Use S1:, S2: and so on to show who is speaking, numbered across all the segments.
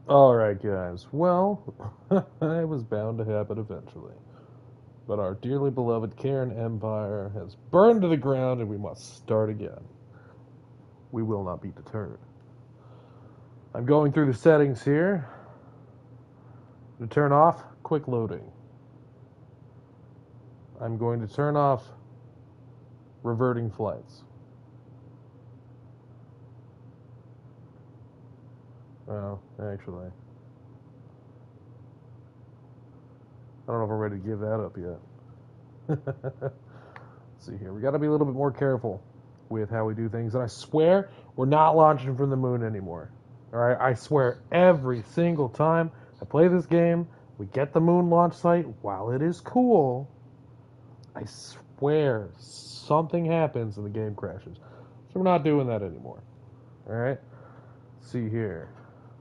S1: Alright, guys. Well, it was bound to happen eventually. But our dearly beloved Kerran Empire has burned to the ground and we must start again. We will not be deterred. I'm going through the settings here. To turn off, quick loading. I'm going to turn off reverting flights. Well, actually, I don't know if I'm ready to give that up yet. Let's see here. We got to be a little bit more careful with how we do things. And I swear, we're not launching from the moon anymore. All right, I swear, every single time I play this game, we get the moon launch site. While it is cool, I swear something happens and the game crashes. So we're not doing that anymore. All right. Let's see here.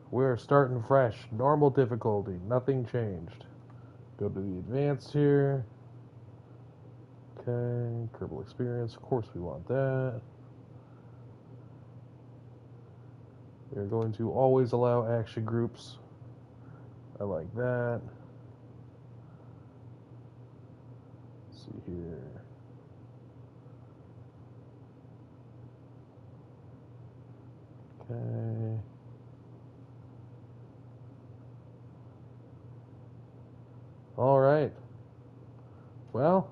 S1: We're starting fresh, normal difficulty, nothing changed. Go to the advanced here. Okay, Kerbal experience. Of course, we want that. We're going to always allow action groups. I like that. Let's see here. Okay. All right. Well,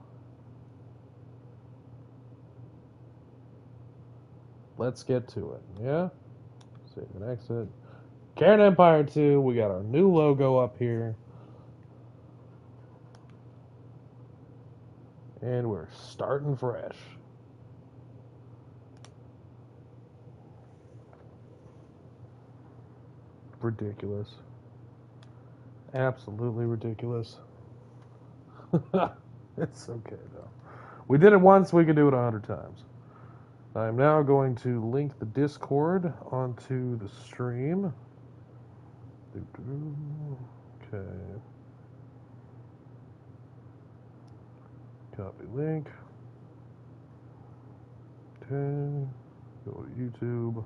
S1: let's get to it. Yeah? Save and exit. Kerran Empire 2. We got our new logo up here. And we're starting fresh. Ridiculous. Absolutely ridiculous. It's okay, though. We did it once, we can do it 100 times. I'm now going to link the Discord onto the stream. Okay. Copy link. Okay. Go to YouTube.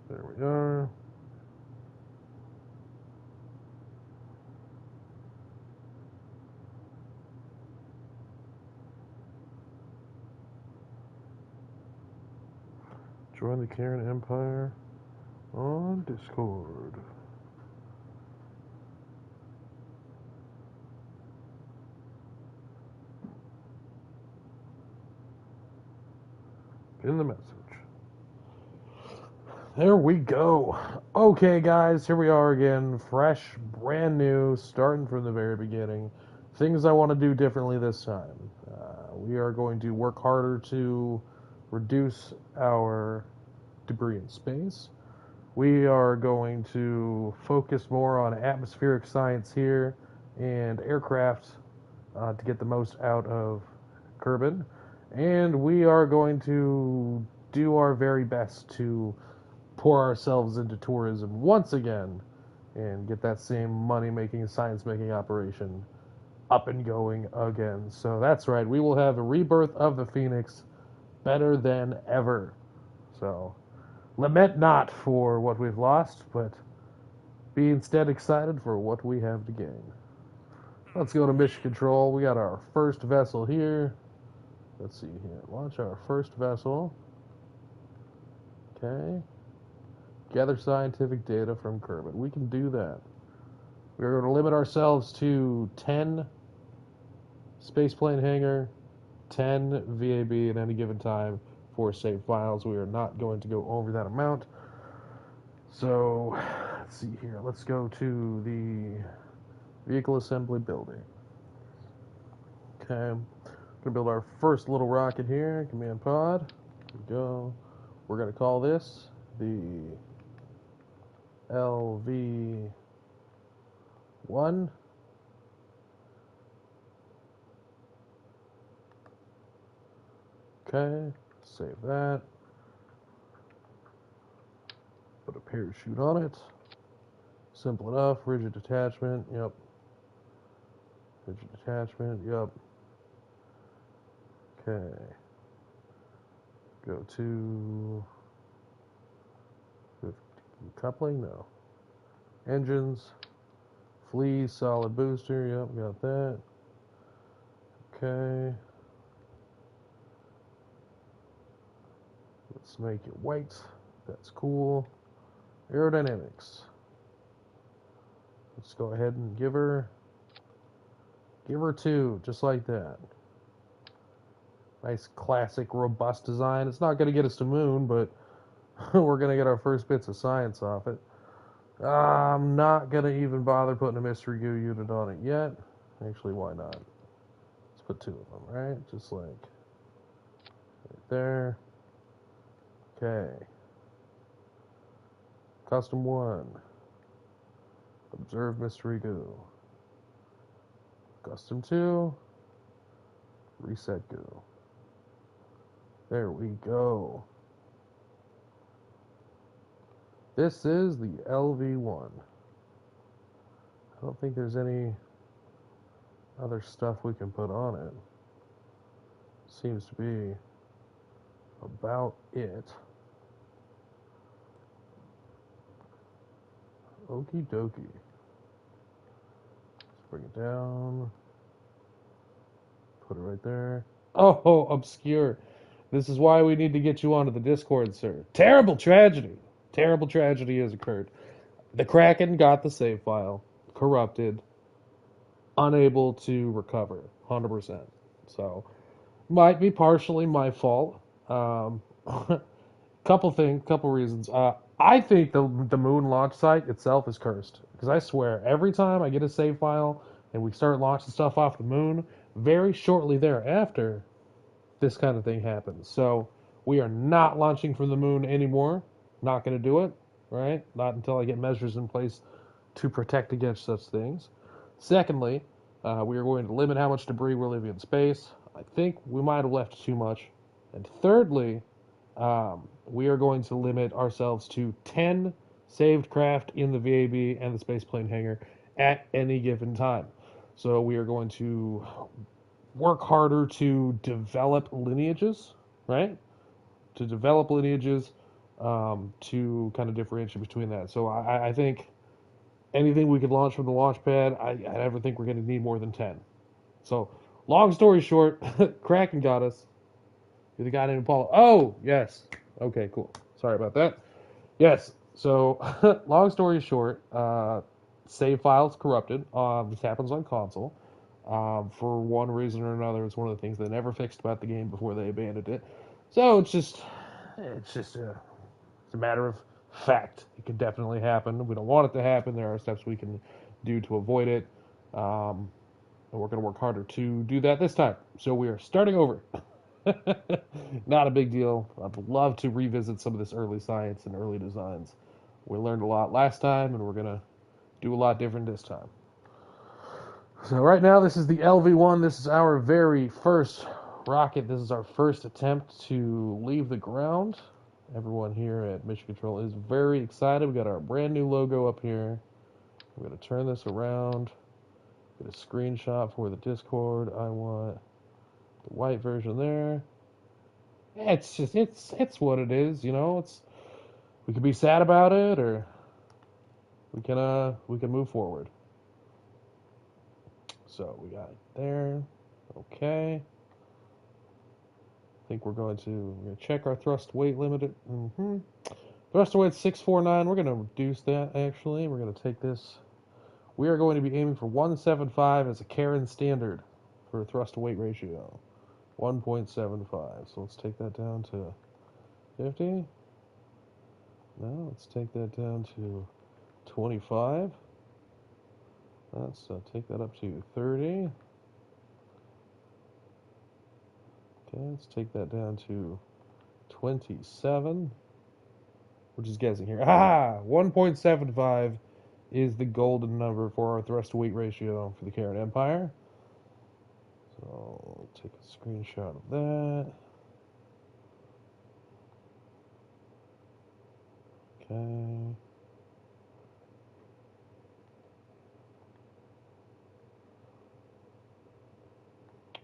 S1: There we are. Join the Kerran Empire on Discord. In the message. There we go. Okay, guys, here we are again. Fresh, brand new, starting from the very beginning. Things I want to do differently this time. We are going to work harder to reduce our debris in space. We are going to focus more on atmospheric science here and aircraft to get the most out of Kerbin. And we are going to do our very best to pour ourselves into tourism once again and get that same money making, science making operation up and going again. So that's right, we will have a rebirth of the Phoenix better than ever. So lament not for what we've lost, but be instead excited for what we have to gain. Let's go to mission control. We got our first vessel here. Let's see here. Launch our first vessel. Okay. Gather scientific data from Kerbin. We can do that. We're going to limit ourselves to 10 spaceplane hangar, 10 VAB at any given time for save files. We are not going to go over that amount. So, let's see here. Let's go to the vehicle assembly building. Okay. Going to build our first little rocket here. Command pod. Here we go. We're going to call this the LV1. Okay, save that. Put a parachute on it. Simple enough. Rigid attachment. Yep. Rigid attachment. Yep. Okay. Go to Coupling, no. Engines, fleece, solid booster. Yep, got that. Okay. Let's make it white. That's cool. Aerodynamics. Let's go ahead and give her 2, just like that. Nice classic robust design. It's not going to get us to moon, but we're going to get our first bits of science off it. I'm not going to even bother putting a mystery goo unit on it yet. Actually, why not? Let's put 2 of them, right? Just like right there. Okay. Custom 1. Observe mystery goo. Custom 2. Reset goo. There we go. This is the LV1. I don't think there's any other stuff we can put on it. Seems to be about it. Okie dokie. Let's bring it down. Put it right there. Oh, obscure. This is why we need to get you onto the Discord, sir. Terrible tragedy. Terrible tragedy has occurred. The Kraken got the save file, corrupted, unable to recover, 100%. So, might be partially my fault. Couple reasons. I think the moon launch site itself is cursed because I swear every time I get a save file and we start launching stuff off the moon, very shortly thereafter, this kind of thing happens. So we are not launching from the moon anymore. Not going to do it, right? Not until I get measures in place to protect against such things. Secondly, we are going to limit how much debris we're leaving in space. I think we might have left too much. And thirdly, we are going to limit ourselves to 10 saved craft in the VAB and the spaceplane hangar at any given time. So we are going to work harder to develop lineages, right? To develop lineages to kind of differentiate between that. So I think anything we could launch from the launch pad, I never think we're going to need more than 10. So, long story short, Kraken got us. You're the guy named Apollo. Oh, yes. Okay, cool. Sorry about that. Yes. So, long story short, save files corrupted. This happens on console. For one reason or another, it's one of the things they never fixed about the game before they abandoned it. So it's a matter of fact. It could definitely happen. We don't want it to happen. There are steps we can do to avoid it. And we're going to work harder to do that this time. So we are starting over. Not a big deal. I'd love to revisit some of this early science and early designs. We learned a lot last time, and we're going to do a lot different this time. So right now, this is the LV1. This is our very first rocket. This is our first attempt to leave the ground. Everyone here at Mission Control is very excited. We got our brand new logo up here. We're going to turn this around. Get a screenshot for the Discord. I want the white version there. It's just it's what it is, you know. It's we can be sad about it, or we can move forward. So we got it there. Okay. I think we're going to check our thrust weight limit. Thrust weight 649. We're going to reduce that. Actually, we're going to take this. We are going to be aiming for 175 as a Kerran standard for thrust to weight ratio. 1.75. So let's take that down to 50. No, let's take that down to 25. Let's take that up to 30. Okay, let's take that down to 27. We're just guessing here. Ah, 1.75 is the golden number for our thrust to weight ratio for the Kerran Empire. So take a screenshot of that. Okay.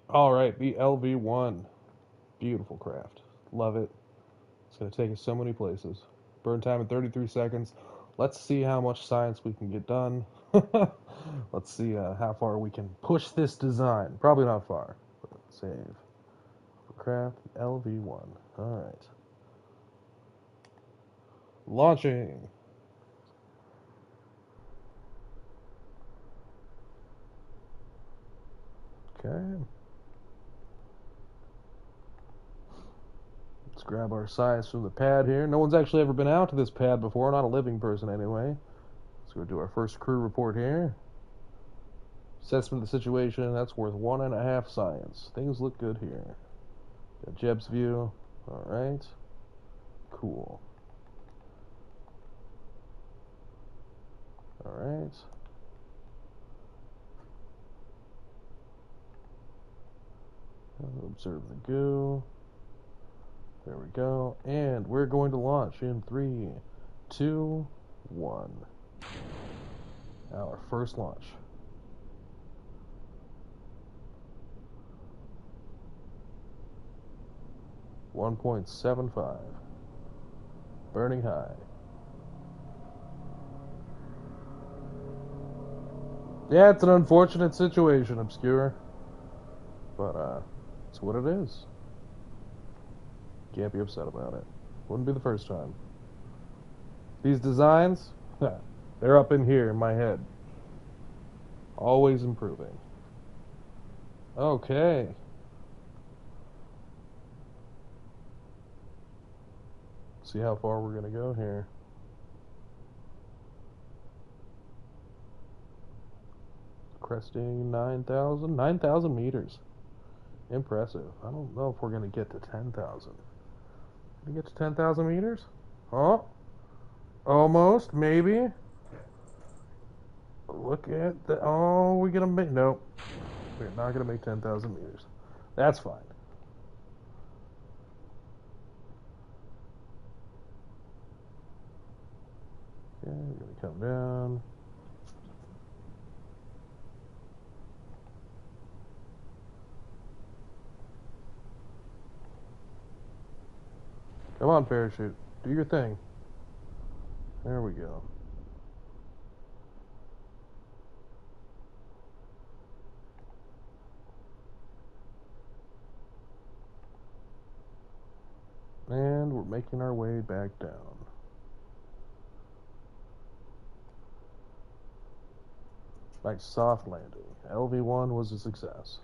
S1: All right, the LV1. Beautiful craft. Love it. It's going to take us so many places. Burn time in 33 seconds. Let's see how much science we can get done. Let's see how far we can push this design. Probably not far. But save. Craft LV1. Alright. Launching. Okay. Let's grab our science from the pad here. No one's actually ever been out to this pad before, not a living person anyway. Let's go do our first crew report here. Assessment of the situation, that's worth 1.5 science. Things look good here. Got Jeb's view. Alright. Cool. Alright. Observe the goo. There we go. And we're going to launch in 3, 2, 1. Our first launch. .75. Burning high. Yeah, it's an unfortunate situation, Obscure. But, it's what it is. Can't be upset about it. Wouldn't be the first time. These designs, they're up in here in my head. Always improving. Okay. See how far we're gonna go here. Cresting 9,000 meters. Impressive. I don't know if we're gonna get to 10,000. Can we get to 10,000 meters? Oh, almost, maybe. Look at the. Oh, we're gonna make. Nope. We're not gonna make 10,000 meters. That's fine. Okay, we're gonna come down. Come on, parachute. Do your thing. There we go. And we're making our way back down. Nice soft landing. LV1 was a success.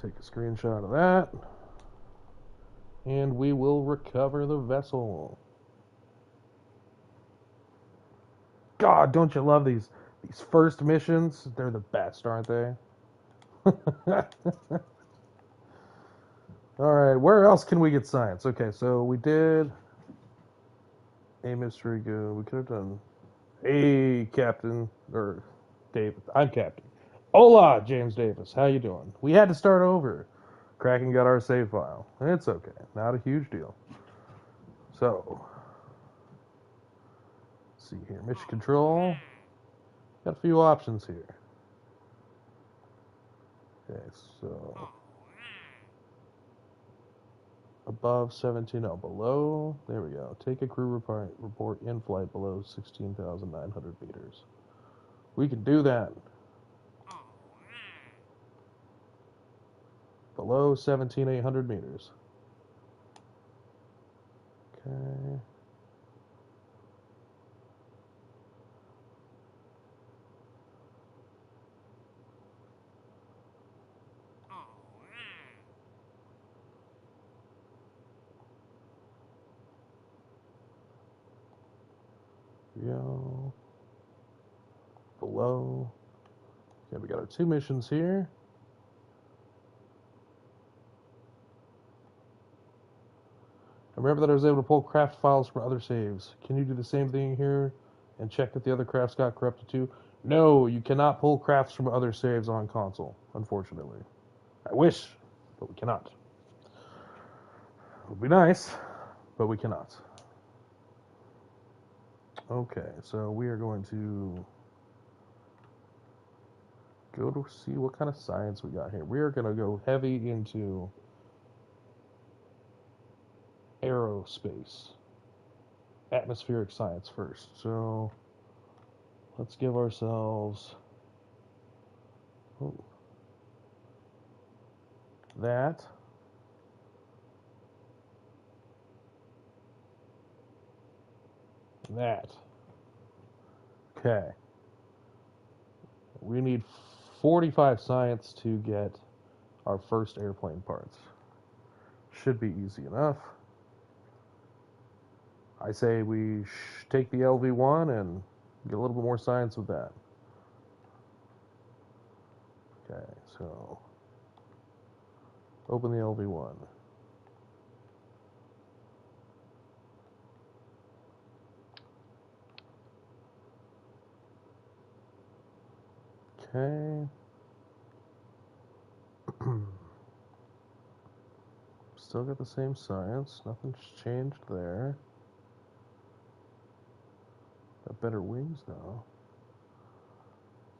S1: Take a screenshot of that. And we will recover the vessel. God, don't you love these first missions? They're the best, aren't they? Alright, where else can we get science? Okay, so we did a mystery go. We could have done hey, Captain, or David. I'm Captain. Hola, James Davis. How you doing? We had to start over. Kraken got our save file. It's okay. Not a huge deal. So, let's see here. Mission control. Got a few options here. Okay, so above 17, oh, below. There we go. Take a crew report in flight below 16,900 meters. We can do that. Below 17,800 meters. Okay. Go. Below. Okay, we got our 2 missions here. Remember that I was able to pull craft files from other saves. Can you do the same thing here and check that the other crafts got corrupted too? No, you cannot pull crafts from other saves on console, unfortunately. I wish, but we cannot. It would be nice, but we cannot. Okay, so we are going to go to see what kind of science we got here. We are going to go heavy into space. Atmospheric science first. So let's give ourselves that. That. Okay. We need 45 science to get our first airplane parts. Should be easy enough. I say we take the LV1 and get a little bit more science with that. Okay, so open the LV1. Okay. Still got the same science. Nothing's changed there. Got better wings now.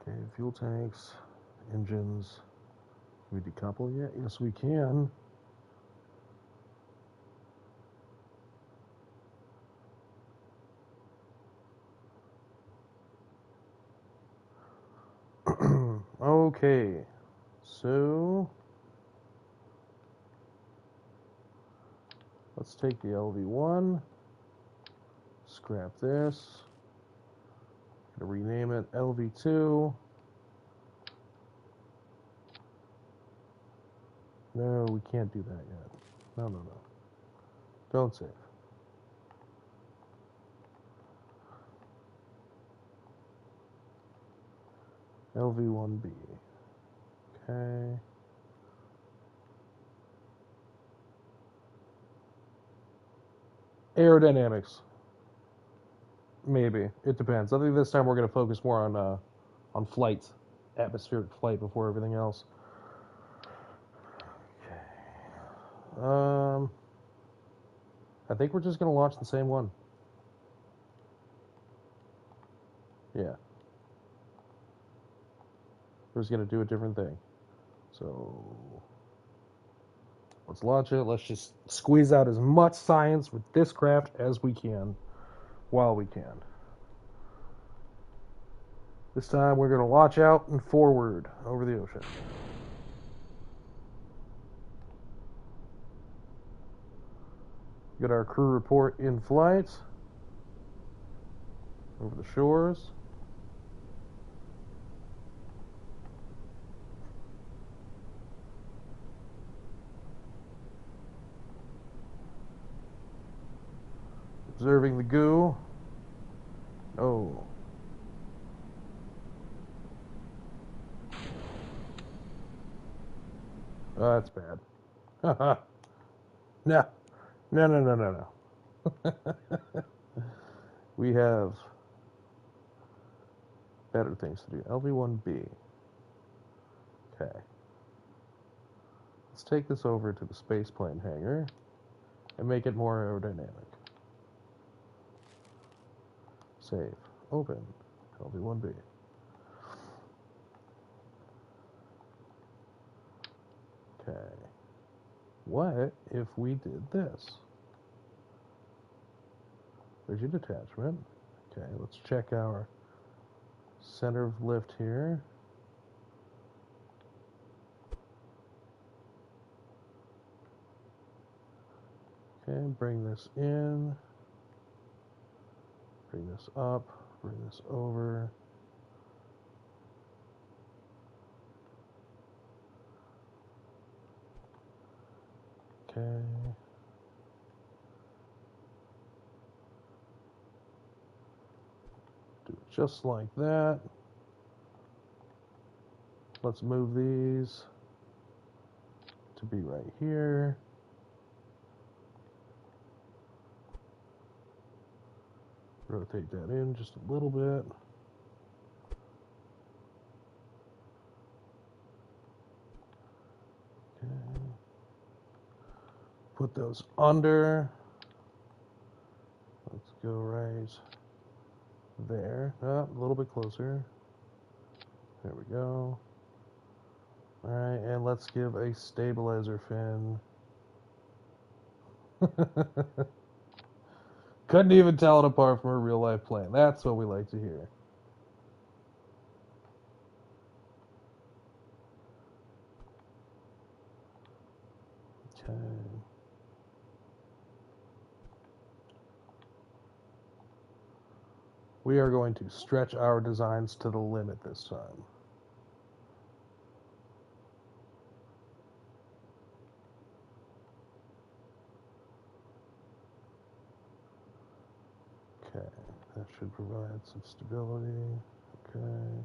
S1: Okay, fuel tanks, engines. Can we decouple yet? Yes, we can. Okay, so let's take the LV1, scrap this, gonna rename it LV2. No, we can't do that yet. No. Don't save. LV1B. Okay. Aerodynamics. Maybe. It depends. I think this time we're going to focus more on flight, atmospheric flight before everything else. Okay. I think we're just going to launch the same one. Yeah. We're just going to do a different thing. So let's launch it. Let's just squeeze out as much science with this craft as we can while we can. This time we're going to launch out and forward over the ocean. Get our crew report in flight over the shores. Observing the goo. Oh. Oh, that's bad. No. We have better things to do. LV1B. Okay. Let's take this over to the spaceplane hangar and make it more aerodynamic. Save. Open. LV1B. Okay. What if we did this? Rigid attachment. Okay, let's check our center of lift here. Okay, bring this in. Bring this up. Bring this over. Okay. Do it just like that. Let's move these to be right here. Rotate that in just a little bit. Okay. Put those under. Let's go right there. Oh, a little bit closer. There we go. Alright, and let's give a stabilizer fin. Couldn't even tell it apart from a real life plane. That's what we like to hear. Okay. We are going to stretch our designs to the limit this time. Okay, that should provide some stability. Okay,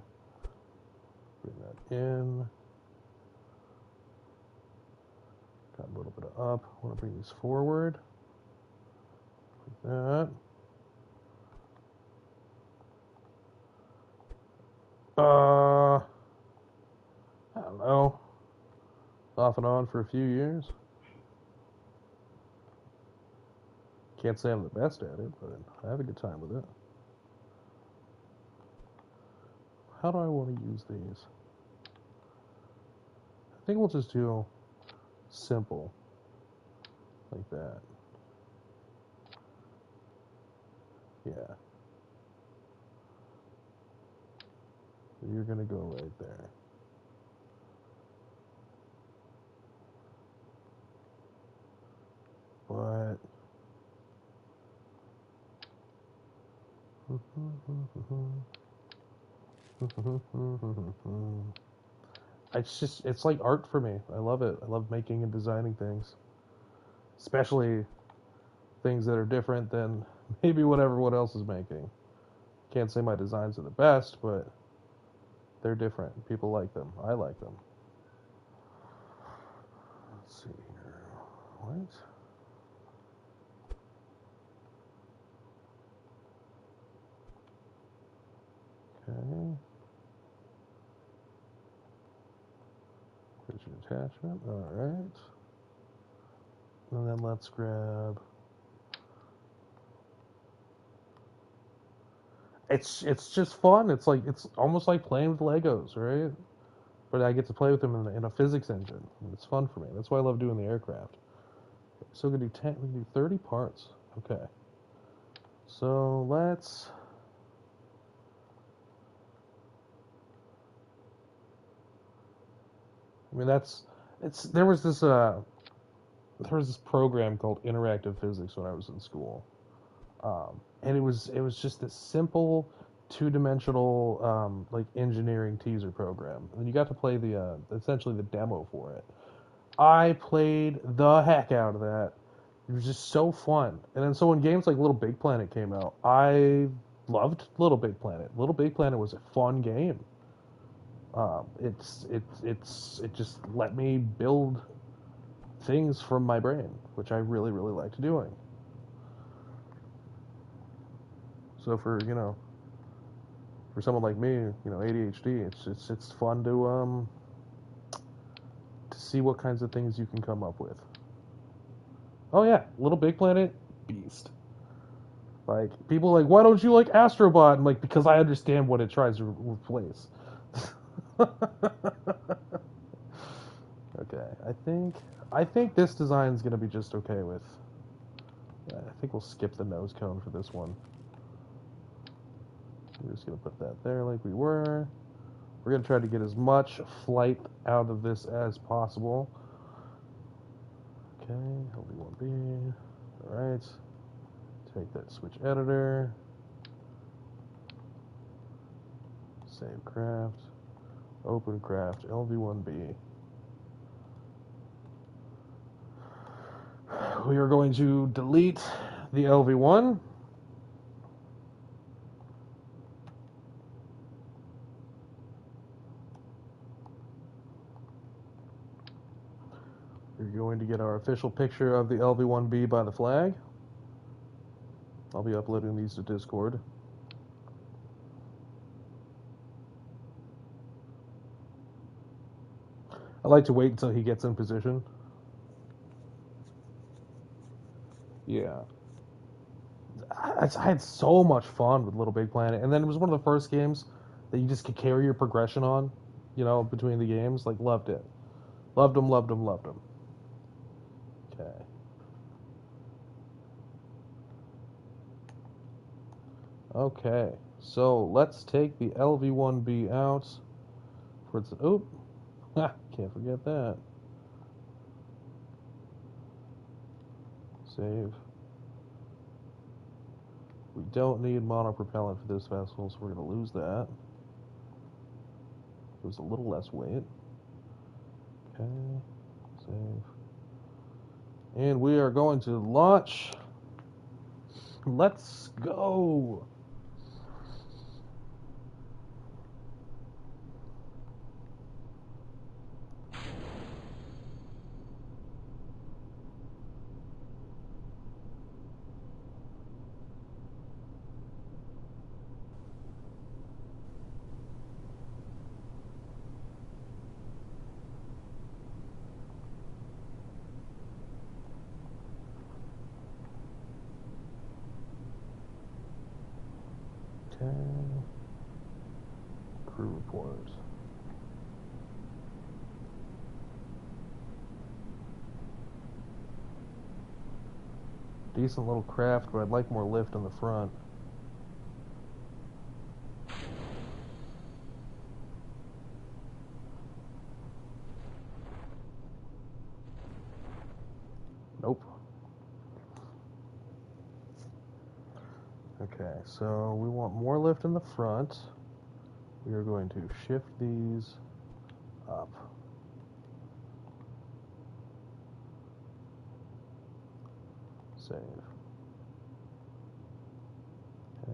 S1: bring that in. Got a little bit of up. I want to bring these forward. Like that. I don't know. Off and on for a few years. Can't say I'm the best at it, but I have a good time with it. How do I want to use these? I think we'll just do simple, like that. Yeah. You're gonna go right there. But it's like art for me. I love it. I love making and designing things, especially things that are different than maybe what everyone else is making. Can't say my designs are the best, but they're different. People like them. I like them. Let's see here. What? Okay. There's your attachment. All right. And then let's grab. It's just fun. It's almost like playing with Legos, right? But I get to play with them in a physics engine. It's fun for me. That's why I love doing the aircraft. So we can do 10. We can do 30 parts. Okay. So let's. I mean that's it's there was this program called interactive physics when I was in school, and it was just this simple two-dimensional like engineering teaser program, and you got to play the essentially the demo for it. I played the heck out of that. It was just so fun. And then so when games like Little Big Planet came out, I loved Little Big Planet. Little Big Planet was a fun game. It just let me build things from my brain, which I really really liked doing. So for someone like me, ADHD, it's fun to see what kinds of things you can come up with. Oh yeah, Little Big Planet, beast. Like people are like, why don't you like Astrobot? I'm like, because I understand what it tries to replace. Okay, I think this design is gonna be just okay with. I think we'll skip the nose cone for this one. We're just gonna put that there like we were. We're gonna try to get as much flight out of this as possible. Okay, LV1B. Alright. Take that switch editor. Save craft. Open craft. LV1B. We are going to delete the LV1. We're going to get our official picture of the LV1B by the flag. I'll be uploading these to Discord. I like to wait until he gets in position. Yeah. I had so much fun with Little Big Planet, and then it was one of the first games that you just could carry your progression on, between the games. Like, loved it. Loved them, loved them, loved them. Okay. Okay, so let's take the LV-1B out for its. Oh, can't forget that. Save. We don't need monopropellant for this vessel, so we're going to lose that. It was a little less weight. Okay, save. And we are going to launch. Let's go. Okay. Crew report. Decent little craft, but I'd like more lift in the front. Nope. Okay, so we want more lift in the front. We are going to shift these up. Save. Okay.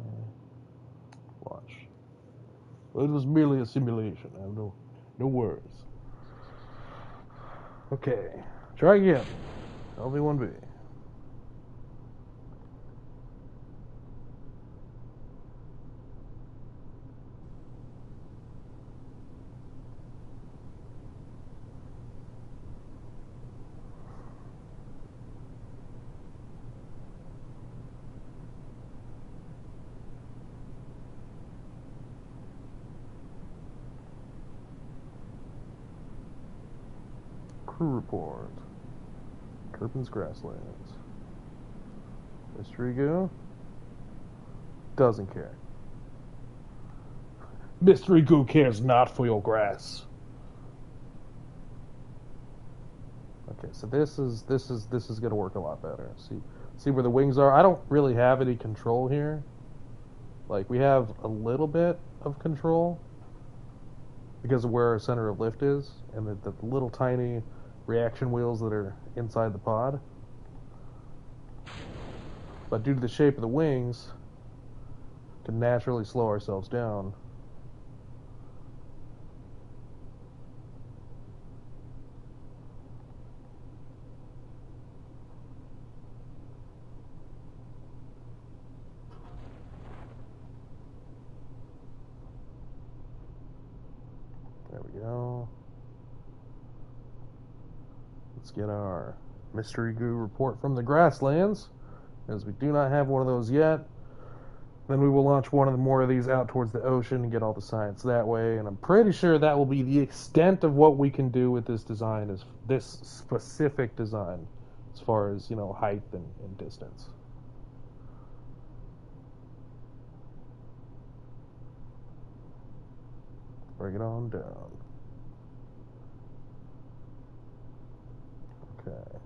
S1: Launch. Well, it was merely a simulation. I have no worries. Okay, try again. LV-1B. Crew report. Kerran's grasslands. Mystery Goo doesn't care. Mystery Goo cares not for your grass. Okay, so this is gonna work a lot better. See where the wings are? I don't really have any control here. Like, we have a little bit of control because of where our center of lift is and the little tiny reaction wheels that are inside the pod. But due to the shape of the wings, we can naturally slow ourselves down. There we go. Let's get our Mystery Goo report from the grasslands, as we do not have one of those yet. Then we will launch one of the more of these out towards the ocean and get all the science that way. And I'm pretty sure that will be the extent of what we can do with this design, is this specific design, as far as, you know, height and distance. Bring it on down. Okay.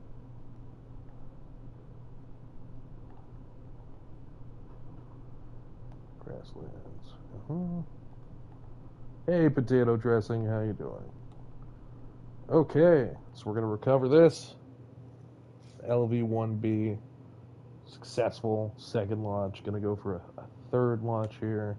S1: Grasslands. Hey, potato dressing, how you doing? Okay, so we're gonna recover this. LV-1B, successful second launch. Gonna go for a third launch here.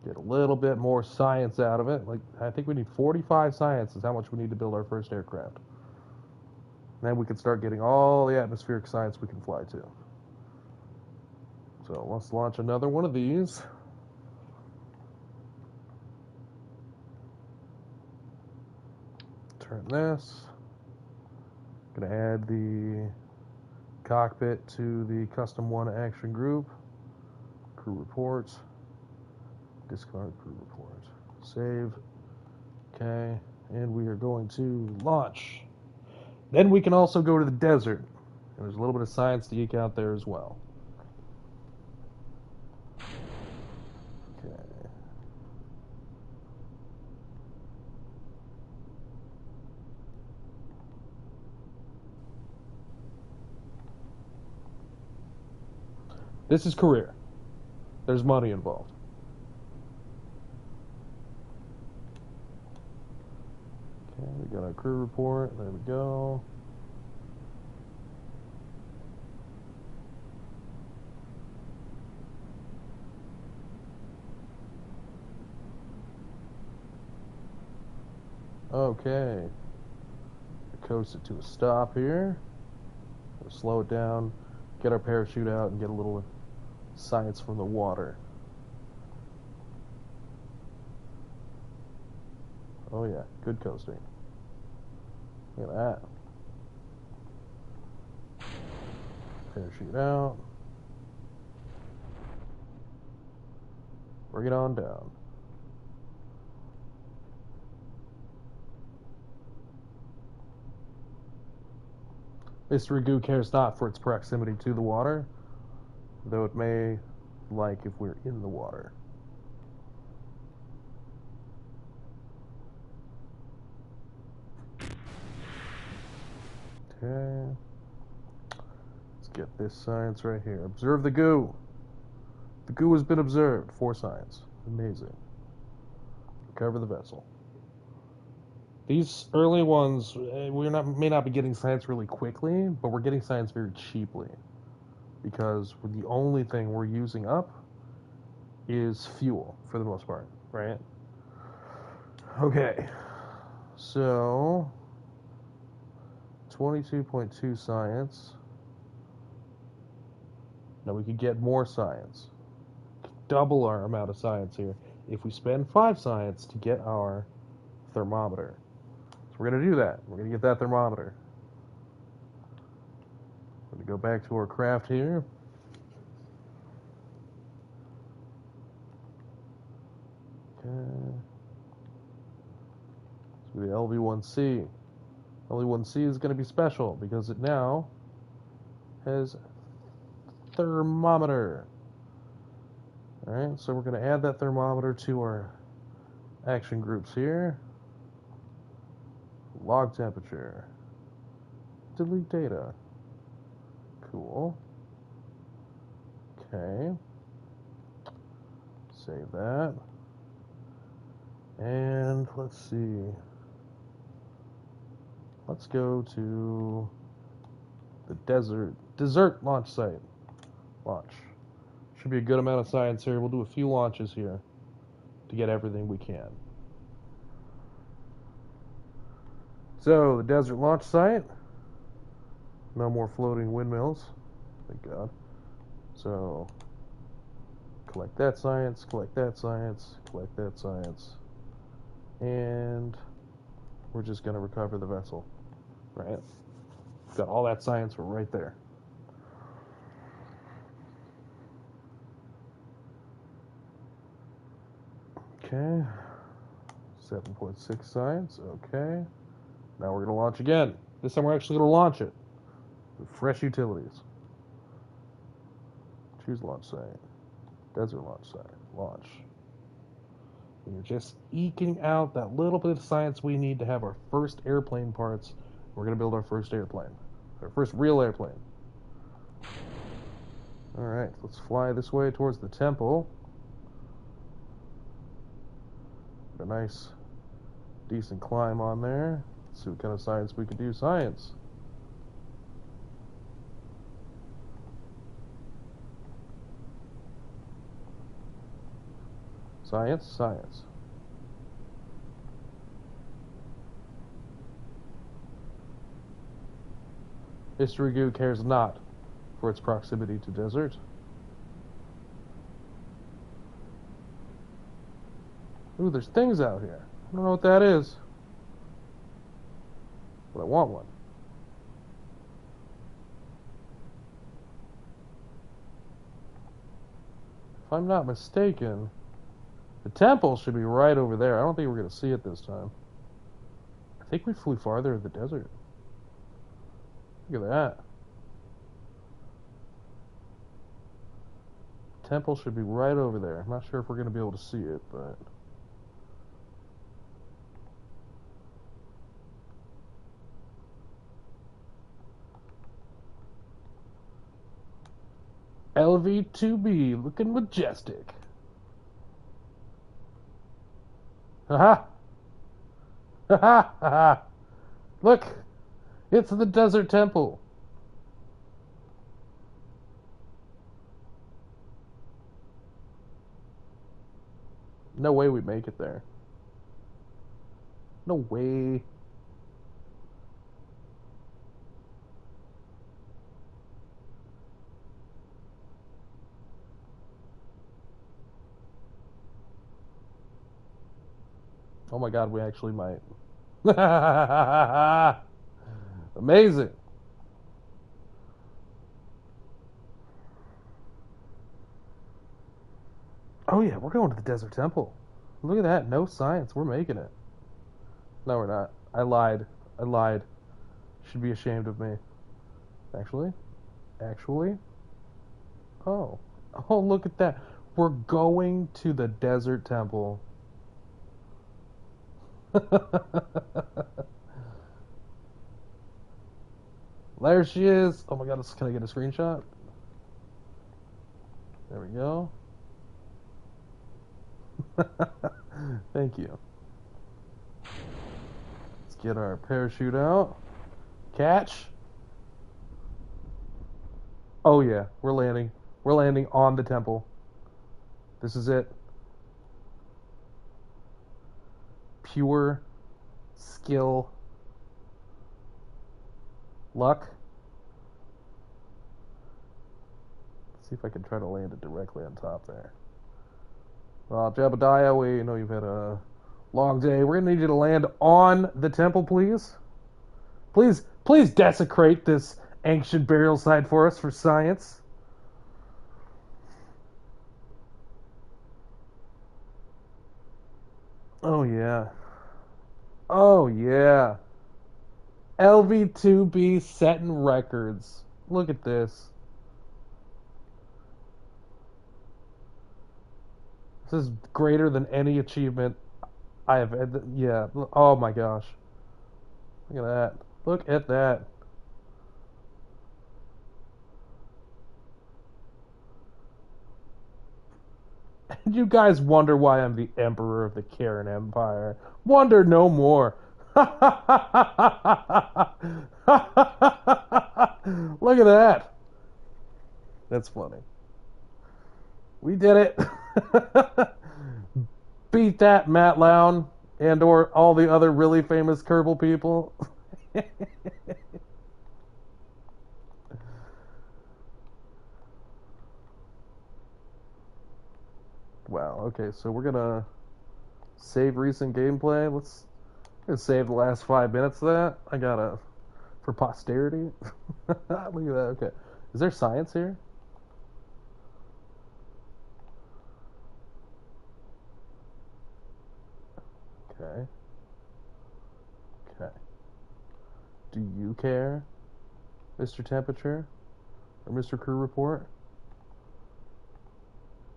S1: Get a little bit more science out of it. Like, I think we need 45 science is how much we need to build our first aircraft. Then we can start getting all the atmospheric science we can fly to. So let's launch another one of these. Turn this. Gonna add the cockpit to the custom one action group. Crew reports. Discard crew report. Save. And we are going to launch. Then we can also go to the desert And there's a little bit of science to eke out there as well. Okay. This is career. There's money involved. Okay, we got our crew report. There we go. Okay. We coasted to a stop here. We'll slow it down, get our parachute out, and get a little science from the water. Oh yeah, good coasting. Look at that. Parachute out. Bring it on down. Mr. Ragu cares not for its proximity to the water, though it may like if we're in the water. Okay. Let's get this science right here. Observe the goo. The goo has been observed. 4 science. Amazing. Recover the vessel. These early ones, may not be getting science really quickly, but we're getting science very cheaply. Because the only thing we're using up is fuel, for the most part, right? Okay. So, 22.2 science. Now we could get more science. Double our amount of science here if we spend 5 science to get our thermometer. So we're going to do that. We're going to get that thermometer. We're going to go back to our craft here. Okay. So the LV1C. LV1C is going to be special because it now has thermometer. Alright, so we're going to add that thermometer to our action groups here. Log temperature. Delete data. Cool. Okay. Save that. And let's see. Let's go to the desert launch site. Launch. Should be a good amount of science here. We'll do a few launches here to get everything we can. So, the desert launch site. No more floating windmills. Thank God. So, collect that science, collect that science, collect that science. And we're just going to recover the vessel. Right? Got all that science right there. Okay. 7.6 science. Okay. Now we're going to launch again. This time we're actually going to launch it with fresh utilities. Choose launch site. Desert launch site. Launch. And you're just eking out that little bit of science we need to have our first airplane parts. We're going to build our first airplane. Our first real airplane. Alright, let's fly this way towards the temple. A nice, decent climb on there. Let's see what kind of science we can do. Science. Science, science. History Goo cares not for its proximity to desert. Ooh, there's things out here. I don't know what that is, but I want one. If I'm not mistaken, the temple should be right over there. I don't think we're going to see it this time. I think we flew farther in the desert. Look at that. temple should be right over there. I'm not sure if we're going to be able to see it, but... LV2B, looking majestic. Haha! Haha! Haha! Look! It's the desert temple! No way we make it there. No way. Oh my god, we actually might. Amazing. Oh yeah, we're going to the desert temple. Look at that, no science, we're making it. No, we're not. I lied. I lied. Should be ashamed of me. Actually? Actually? Oh. Oh, look at that. We're going to the desert temple. There she is. Oh my god, can I get a screenshot? There we go. Thank you. Let's get our parachute out. Catch. Oh yeah, we're landing. We're landing on the temple. This is it. Pure skill. Luck. Let's see if I can try to land it directly on top there. Well, Jebediah, we know you've had a long day. We're gonna need you to land on the temple, please. Please desecrate this ancient burial site for us for science. Oh yeah. Oh yeah. LV2B setting records. Look at this. This is greater than any achievement I have had. Yeah. Oh my gosh. Look at that. Look at that. And you guys wonder why I'm the emperor of the Kerran Empire. Wonder no more. Look at that. That's funny. We did it. Beat that, Matt Lown, and or all the other really famous Kerbal people. Wow. Okay, so we're gonna save recent gameplay. Let's save the last 5 minutes of that. I gotta for posterity. Look at that. Okay, is there science here? Okay. Okay. Do you care, Mr. Temperature? Or Mr. Crew Report?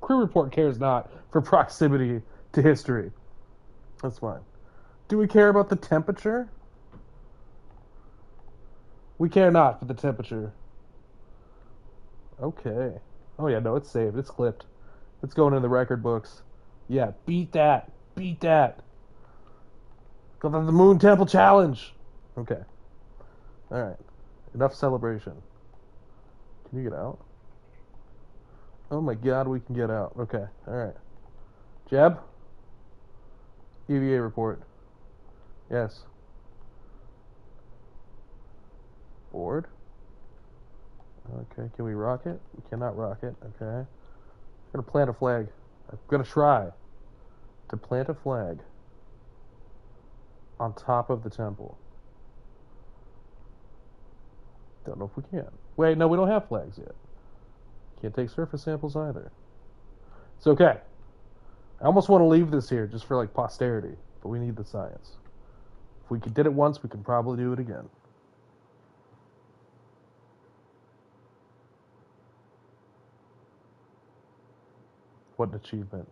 S1: Crew Report cares not for proximity to history. That's fine. Do we care about the temperature? We care not for the temperature. Okay. Oh yeah, no, it's saved. It's clipped. It's going in the record books. Yeah, beat that. Beat that. Go to the Moon Temple Challenge. Okay. Alright. Enough celebration. Can you get out? Oh my god, we can get out. Okay. Alright. Jeb? EVA report. Yes. Board? Okay, can we rock it? We cannot rock it. Okay. I'm gonna plant a flag. I'm gonna try to plant a flag on top of the temple. Don't know if we can. Wait, no, we don't have flags yet. Can't take surface samples either. It's okay. I almost want to leave this here just for like posterity, but we need the science. If we did it once, we can probably do it again. what an achievement.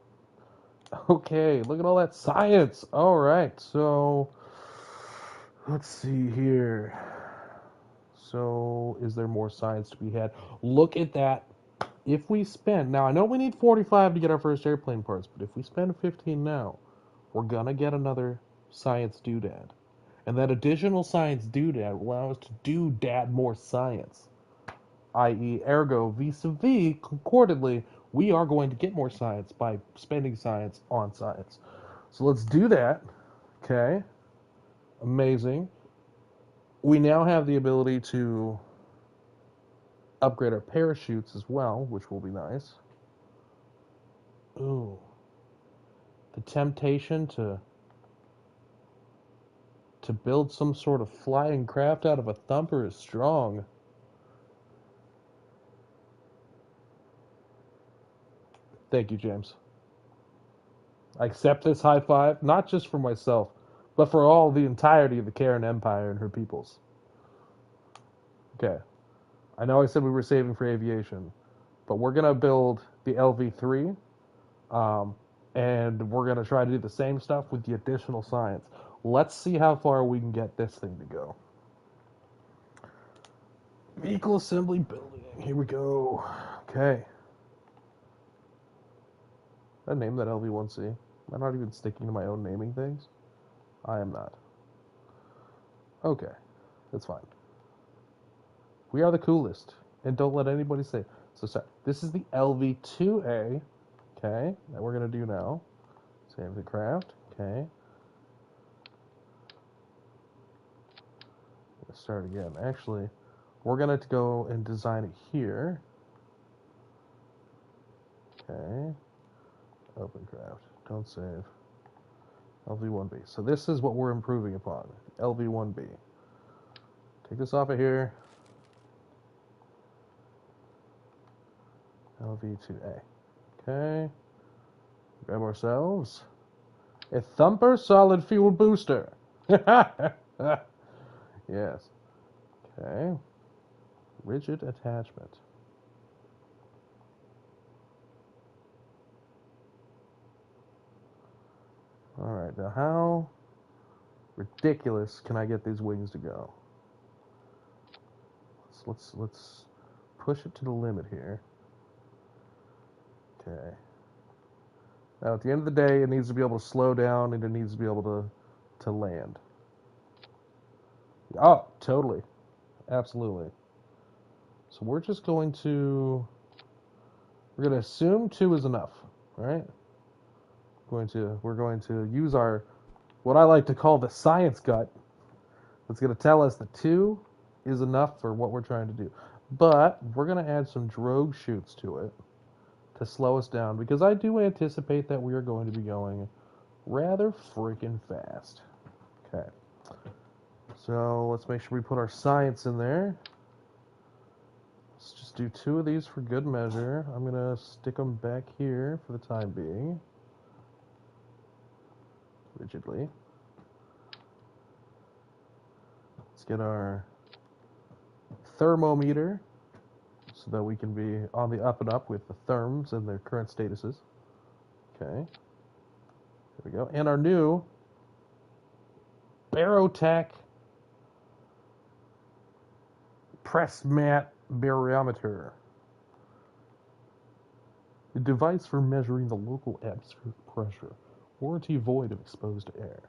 S1: Okay, look at all that science. All right, so let's see here. So, is there more science to be had? Look at that. If we spend, now I know we need 45 to get our first airplane parts, but if we spend 15 now, we're gonna get another science doodad. And that additional science doodad will allow us to doodad more science. I.e., ergo, vis-a-vis, concordantly, we are going to get more science by spending science on science. So let's do that. Okay. Amazing. We now have the ability to upgrade our parachutes as well, which will be nice. Ooh. The temptation to build some sort of flying craft out of a thumper is strong. Thank you, James. I accept this high five, not just for myself, but for all the entirety of the Kerran Empire and her peoples. Okay. I know I said we were saving for aviation, but we're going to build the LV3, and we're going to try to do the same stuff with the additional science. Let's see how far we can get this thing to go. Vehicle assembly building. Here we go. Okay. Did I name that LV1C? Am I not even sticking to my own naming things? I am not. Okay. That's fine. We are the coolest. And don't let anybody say. So sorry. This is the LV2A. Okay. That we're going to do now. Save the craft. Okay. Let's start again. Actually, we're going to go and design it here. Okay. Open craft. Don't save. LV1B. So this is what we're improving upon. LV1B. Take this off of here. LV2A. Okay. Grab ourselves a thumper solid fuel booster. Yes. Okay. Rigid attachment. Alright, now how ridiculous can I get these wings to go? Let's push it to the limit here. Okay. Now at the end of the day, it needs to be able to slow down and it needs to be able to land. Oh, totally. Absolutely. So we're just going to assume 2 is enough, right? We're going to use our what I like to call the science gut. That's going to tell us that 2 is enough for what we're trying to do. But we're going to add some drogue chutes to it to slow us down because I do anticipate that we are going to be going rather freaking fast. Okay. So let's make sure we put our science in there. Let's just do 2 of these for good measure. I'm going to stick them back here for the time being. Rigidly. Let's get our thermometer so that we can be on the up and up with the therms and their current statuses. Okay. There we go. And our new Barotech press mat barometer. A device for measuring the local atmospheric pressure. Warranty void if exposed to air.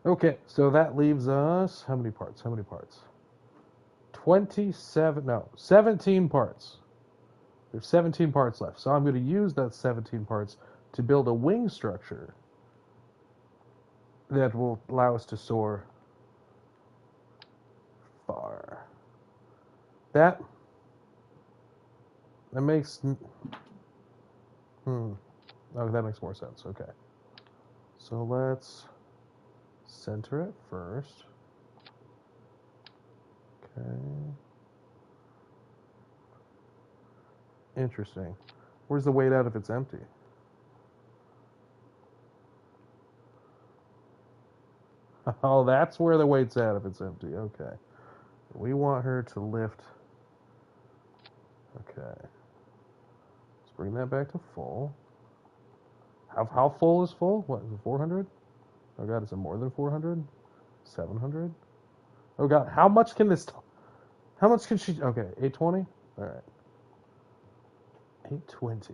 S1: Okay, so that leaves us, how many parts? 17 parts. There's 17 parts left. So I'm going to use that 17 parts to build a wing structure that will allow us to soar far. That makes... Oh, that makes more sense. Okay. So let's center it first. Okay. Interesting. Where's the weight out if it's empty? Oh, that's where the weight's at if it's empty. Okay. We want her to lift. Okay. Let's bring that back to full. How full is full? What is it, 400? Oh god, is it more than 400? 700? Oh god, how much can this? How much can she? Okay, 820. All right, 820.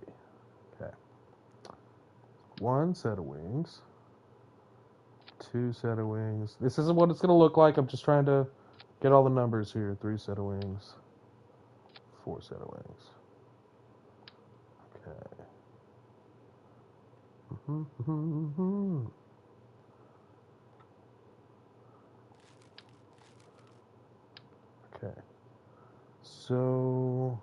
S1: Okay, one set of wings, two set of wings. This isn't what it's gonna look like. I'm just trying to get all the numbers here. Three set of wings, four set of wings. Okay. Okay. So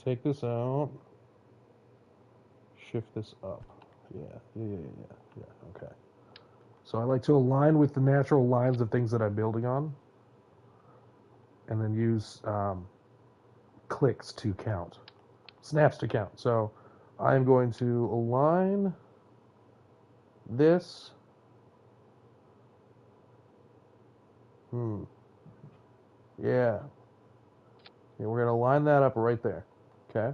S1: take this out. Shift this up. Yeah. Okay. So I like to align with the natural lines of things that I'm building on, and then use clicks to count, snaps to count. So I'm going to align this. Yeah. Yeah, we're going to line that up right there. Okay.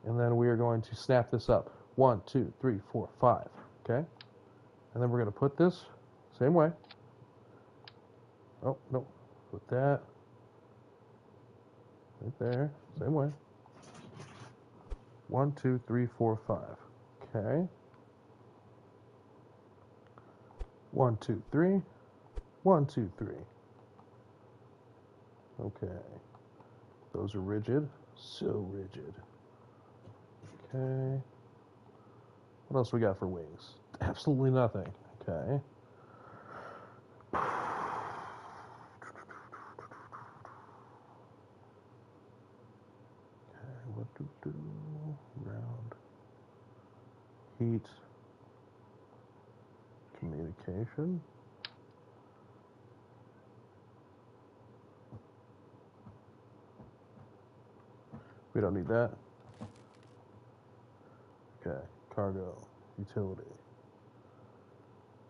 S1: And then we are going to snap this up. 1, 2, 3, 4, 5. Okay. And then we're going to put this same way. Oh, no. Put that right there. Same way. 1, 2, 3, 4, 5. Okay. 1, 2, 3. 1, 2, 3. Okay. Those are rigid. So rigid. Okay. What else we got for wings? Absolutely nothing. Okay. What do? Round. Heat. Communication. We don't need that. Okay. Cargo. Utility.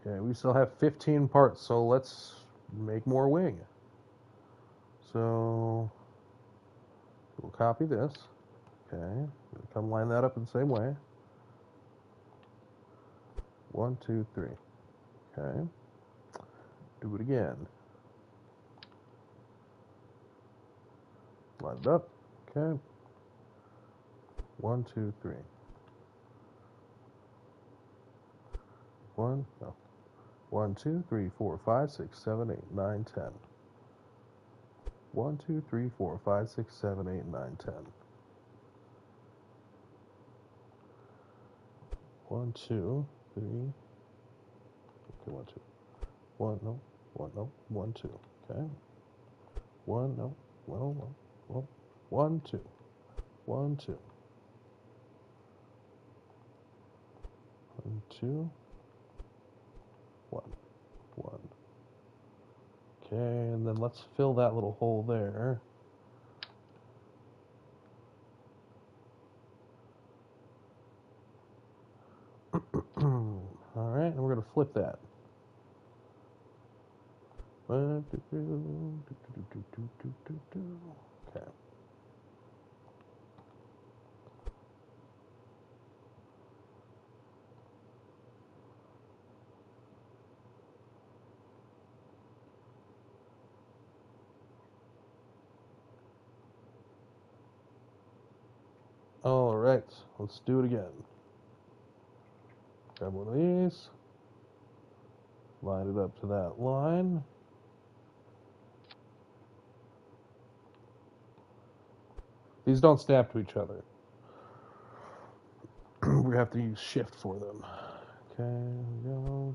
S1: Okay, we still have 15 parts, so let's make more wing. So we'll copy this. Okay. Come line that up in the same way. 1, 2, 3. Okay. Do it again. Line it up. Okay. 1, 2, 3. 1, no. 1, 2, 3, 4, 5, 6, 7, 8, 9, 10. 1, 2, 3, 4, 5, 6, 7, 8, 9, 10. 1, 2, 3. Okay, 1, 2. 1, no. 1, no. 1, 2. Okay. 1, no. 1, 2. 1, 2. 1, 2. 1. 1. Okay, and then let's fill that little hole there. All right, and we're going to flip that. Okay. All right, let's do it again. Grab one of these, line it up to that line. These don't snap to each other. We have to use shift for them. Okay, go.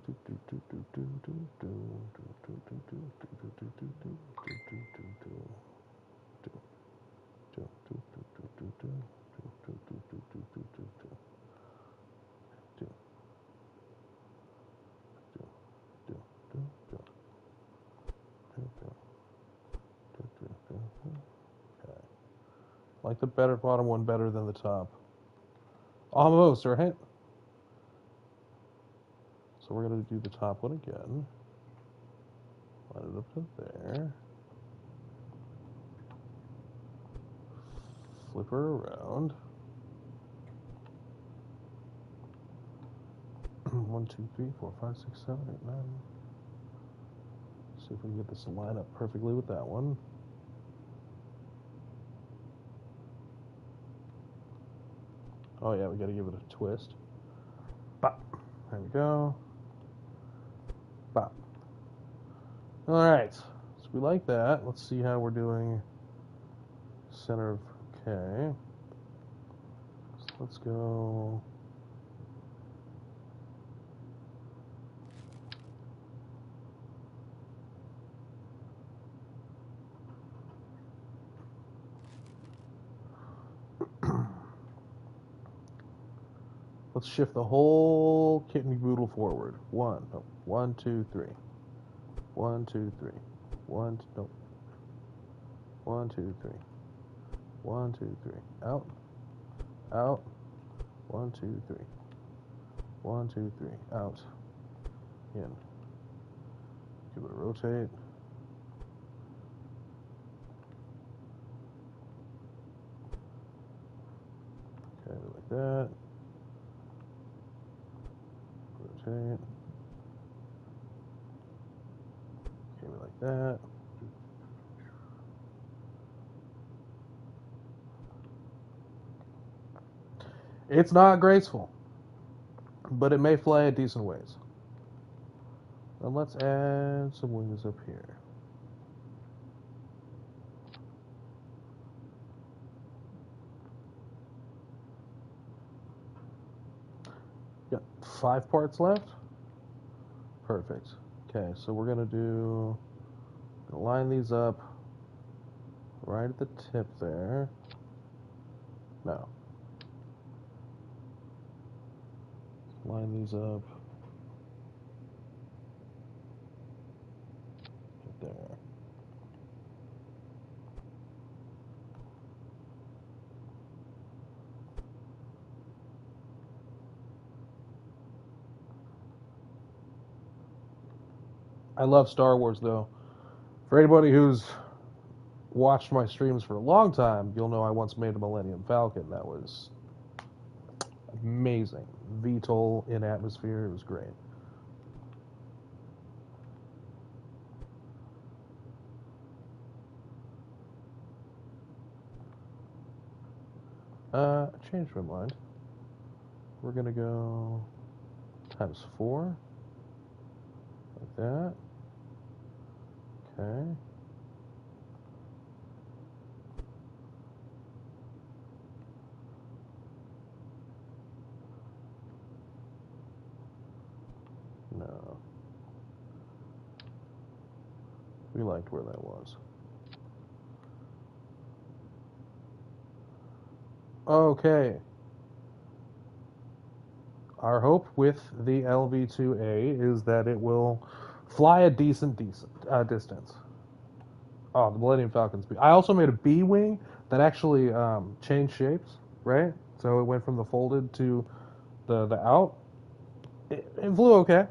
S1: I like the better bottom one better than the top. Almost, right? So we're going to do the top one again. Line it up to there. Flip her around. 1, 2, 3, 4, 5, 6, 7, 8, 9. See if we can get this to line up perfectly with that one. Oh yeah, we gotta give it a twist. Bop. There we go. Bop. Alright. So we like that. Let's see how we're doing. Center of K. So let's go. Let's shift the whole kit and caboodle forward. 1, 2, 3. 1, 2, 3. 1, no. 1, 2, 3. 1, 2, 3. Out. Out. 1, 2, 3. 1, 2, 3. Out. In. Give it a rotate. Okay, like that. Rotate. Okay, like that. It's not graceful, but it may fly a decent ways. And let's add some wings up here. Got 5 parts left. Perfect. Okay, so we're gonna line these up right at the tip there. No. Line these up right there. I love Star Wars though. For anybody who's watched my streams for a long time, you'll know I once made a Millennium Falcon. That was amazing. VTOL in atmosphere, it was great. I changed my mind. We're gonna go ×4, like that. Okay. No. We liked where that was. Okay. Our hope with the LV-2A is that it will fly a decent distance. Oh, the Millennium Falcon's B. I also made a B wing that actually changed shapes, right? So it went from the folded to the out. It flew okay.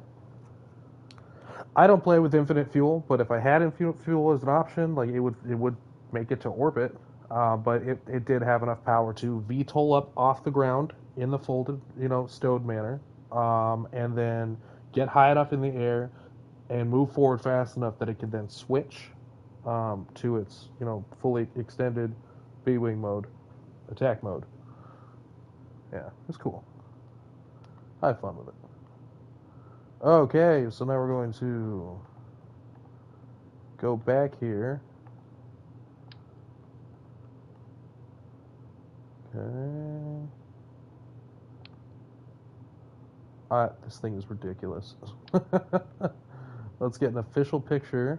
S1: I don't play with infinite fuel, but if I had infinite fuel as an option, like it would make it to orbit. But it did have enough power to VTOL up off the ground in the folded, stowed manner, and then get high enough in the air and move forward fast enough that it could then switch to its, fully extended B-wing mode, attack mode. Yeah, it's cool. I have fun with it. Okay, so now we're going to go back here. Okay. This thing is ridiculous. Let's get an official picture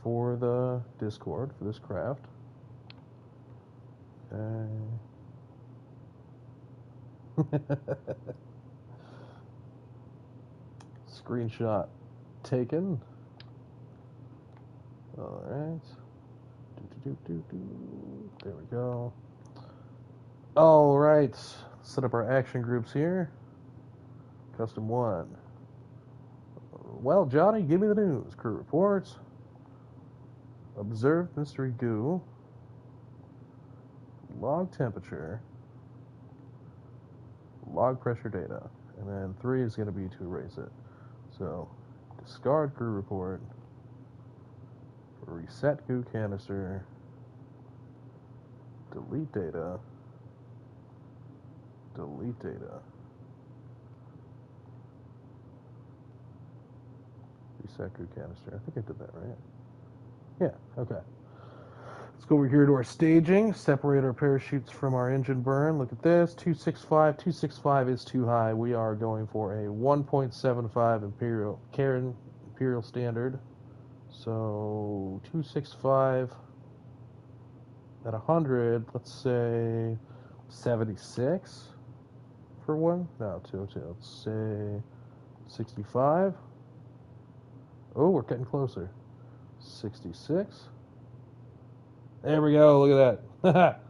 S1: for the Discord for this craft. Okay. Screenshot taken. All right. There we go. All right. Set up our action groups here. Custom 1. Well, Johnny, give me the news. Crew reports. Observed mystery goo. log temperature, log pressure data, and then 3 is going to be to erase it. So discard crew report, reset goo canister, delete data, delete data, reset goo canister. I think I did that right. Yeah, okay. Let's go over here to our staging, separate our parachutes from our engine burn. Look at this, 265. 265 is too high. We are going for a 1.75 Imperial Kerran Imperial Standard. So 265 at 100, let's say 76 for one. No, 202. Let's say 65. Oh, we're getting closer. 66. There we go. Look at that.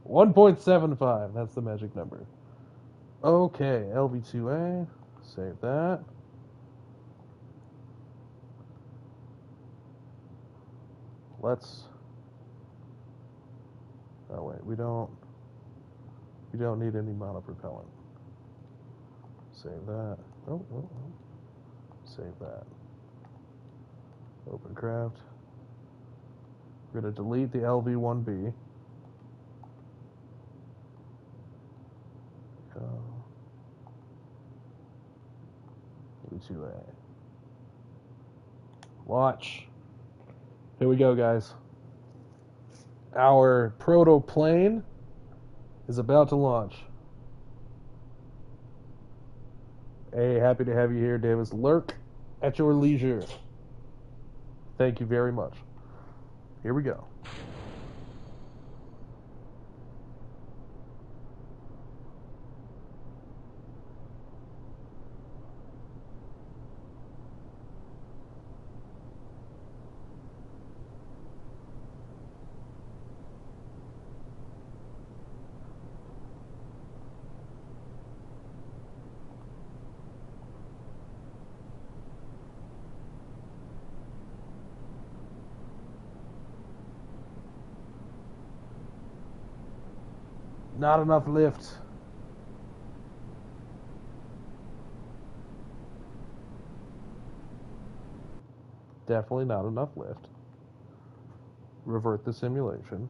S1: 1.75. That's the magic number. Okay, LV2A. Save that. Let's. Oh wait, we don't need any monopropellant. Save that. Oh. Save that. Open craft. We're going to delete the LV1B. LV2A. Launch. Here we go, guys. Our proto plane is about to launch. Hey, happy to have you here, Davis. Lurk at your leisure. Thank you very much. Here we go. Not enough lift. Definitely not enough lift. Revert the simulation.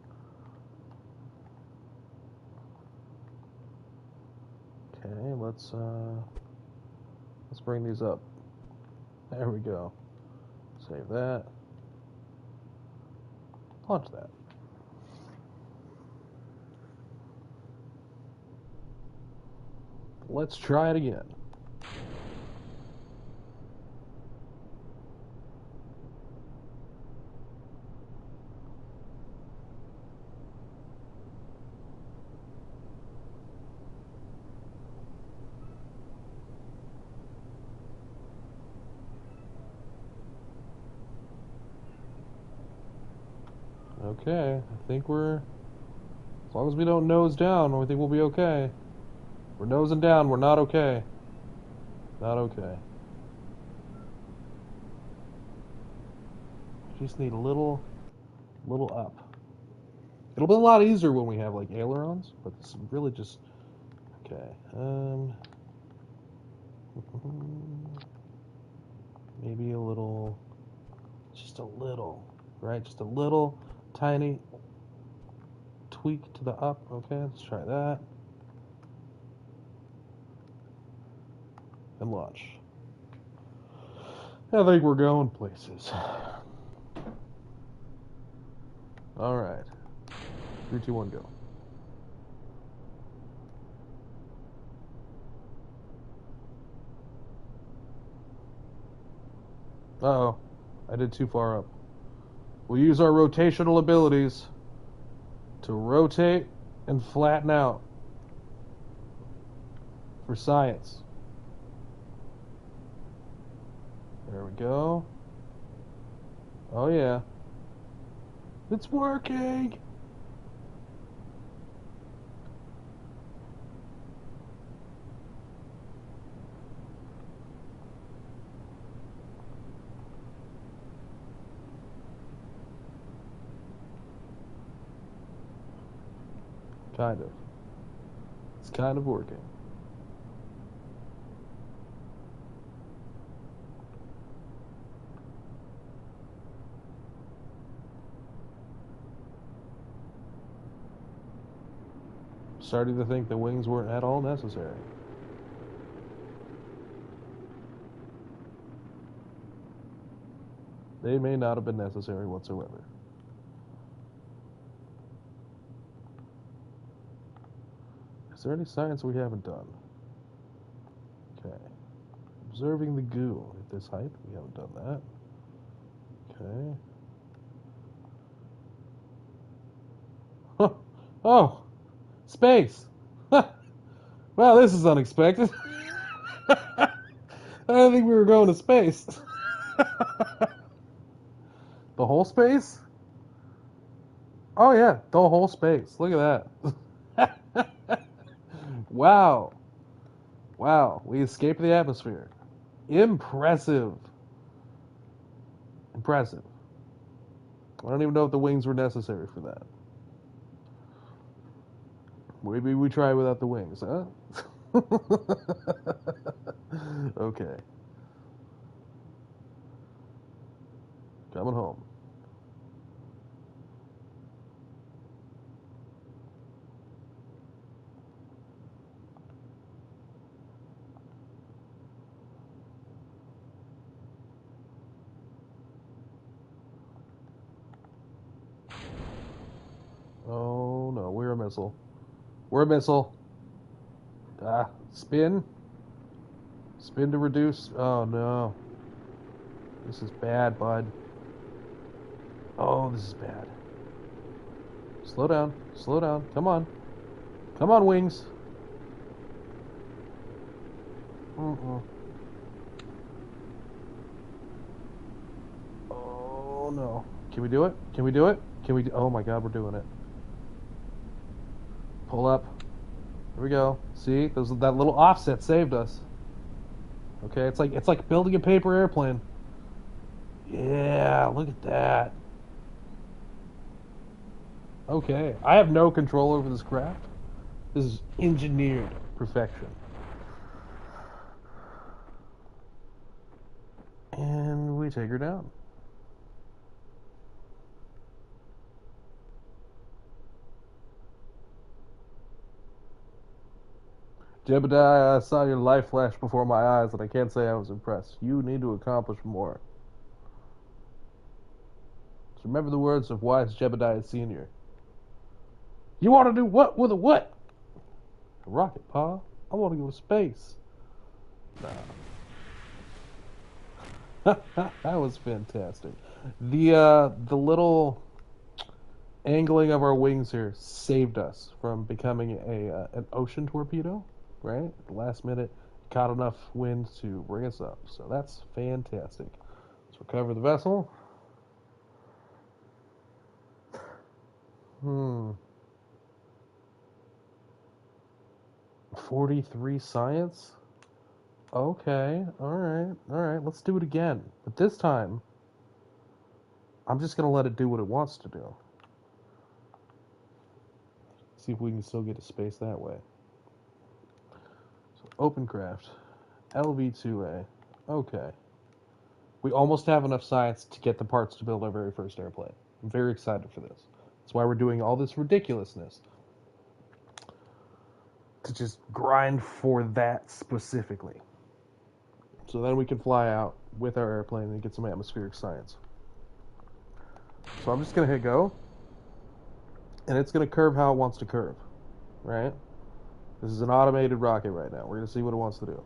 S1: Okay, let's bring these up. There we go. Save that. Launch that. Let's try it again. Okay, I think we're, as long as we don't nose down, I think we'll be okay. We're nosing down, we're not okay. Not okay. Just need a little up. It'll be a lot easier when we have like ailerons, but this is really just, okay. Maybe a little, just a little, right? Just a little tiny tweak to the up. Okay, let's try that. And launch. I think we're going places. All right. 3, 2, 1, go. Uh-oh. I did too far up. We'll use our rotational abilities to rotate and flatten out for science. There we go. Oh yeah. It's working! Kind of. It's kind of working. Starting to think the wings weren't at all necessary. They may not have been necessary whatsoever. Is there any science we haven't done? Okay. Observing the goo at this height. We haven't done that. Okay. Huh. Oh! Space! Wow, this is unexpected. I didn't think we were going to space. The whole space? Oh yeah, the whole space. Look at that. Wow. Wow, we escaped the atmosphere. Impressive. Impressive. I don't even know if the wings were necessary for that. Maybe we try without the wings, huh? Okay. Coming home. Oh no, we're a missile. We're a missile. Ah, spin. Spin to reduce. Oh no. This is bad, bud. Oh, this is bad. Slow down. Slow down. Come on. Come on, wings. Oh no. Can we do it? Can we do it? Can we do Oh my god, we're doing it. Pull up. Here we go. See? That little offset saved us. Okay, it's like building a paper airplane. Yeah, look at that. Okay, I have no control over this craft. This is engineered perfection. And we take her down. Jebediah, I saw your life flash before my eyes, and I can't say I was impressed. You need to accomplish more. So remember the words of wise Jebediah Sr. You want to do what with a what? A rocket, Pa. I want to go to space. Nah. That was fantastic. The little angling of our wings here saved us from becoming an ocean torpedo, right? At the last minute, caught enough wind to bring us up. So that's fantastic. Let's recover the vessel. 43 science? Okay, alright, let's do it again. But this time, I'm just gonna let it do what it wants to do. See if we can still get to space that way. So, open craft. LV-2A. Okay. We almost have enough science to get the parts to build our very first airplane. I'm very excited for this. That's why we're doing all this ridiculousness. To just grind for that specifically. So then we can fly out with our airplane and get some atmospheric science. So I'm just going to hit go. And it's going to curve how it wants to curve. Right? This is an automated rocket right now. We're going to see what it wants to do.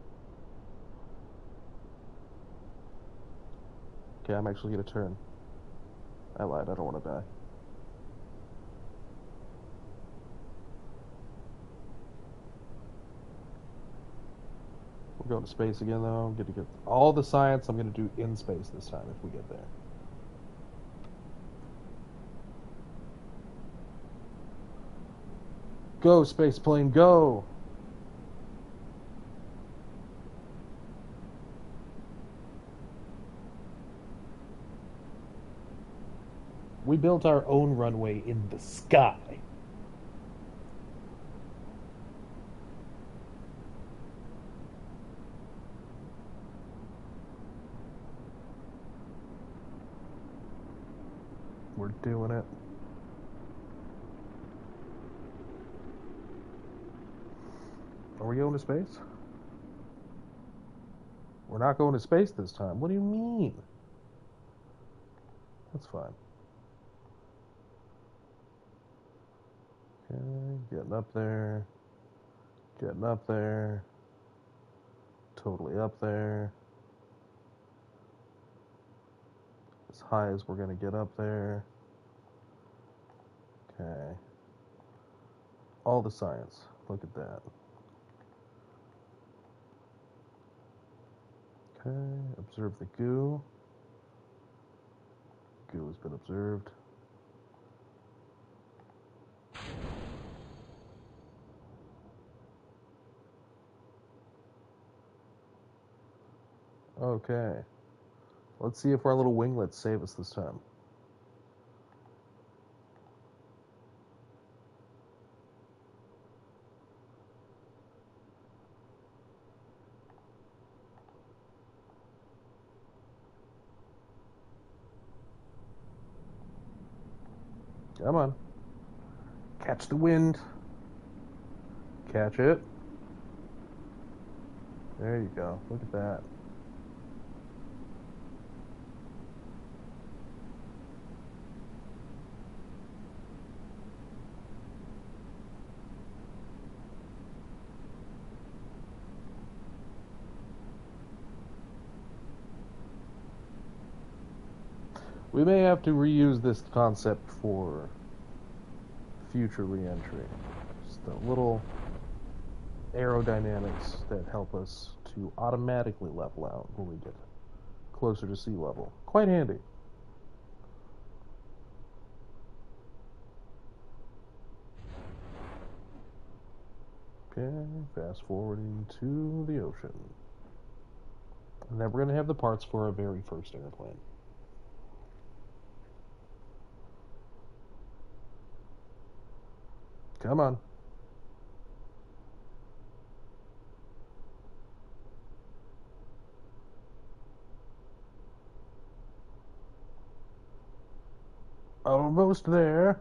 S1: Okay, I'm actually going to turn. I lied. I don't want to die. We're going to space again, though. I'm going to get all the science I'm going to do in space this time if we get there. Go, space plane, go! We built our own runway in the sky. we're doing it. Are we going to space? We're not going to space this time. What do you mean? That's fine. Okay, getting up there. Getting up there. Totally up there. As high as we're going to get up there. Okay. All the science. Look at that. Okay, observe the goo. Goo has been observed. Okay. Let's see if our little winglets save us this time. Come on. Catch the wind. Catch it. There you go. Look at that. We may have to reuse this concept for future re-entry. Just a little aerodynamics that help us to automatically level out when we get closer to sea level. Quite handy. Okay, fast forwarding to the ocean. And then we're going to have the parts for our very first airplane. Come on. Almost there.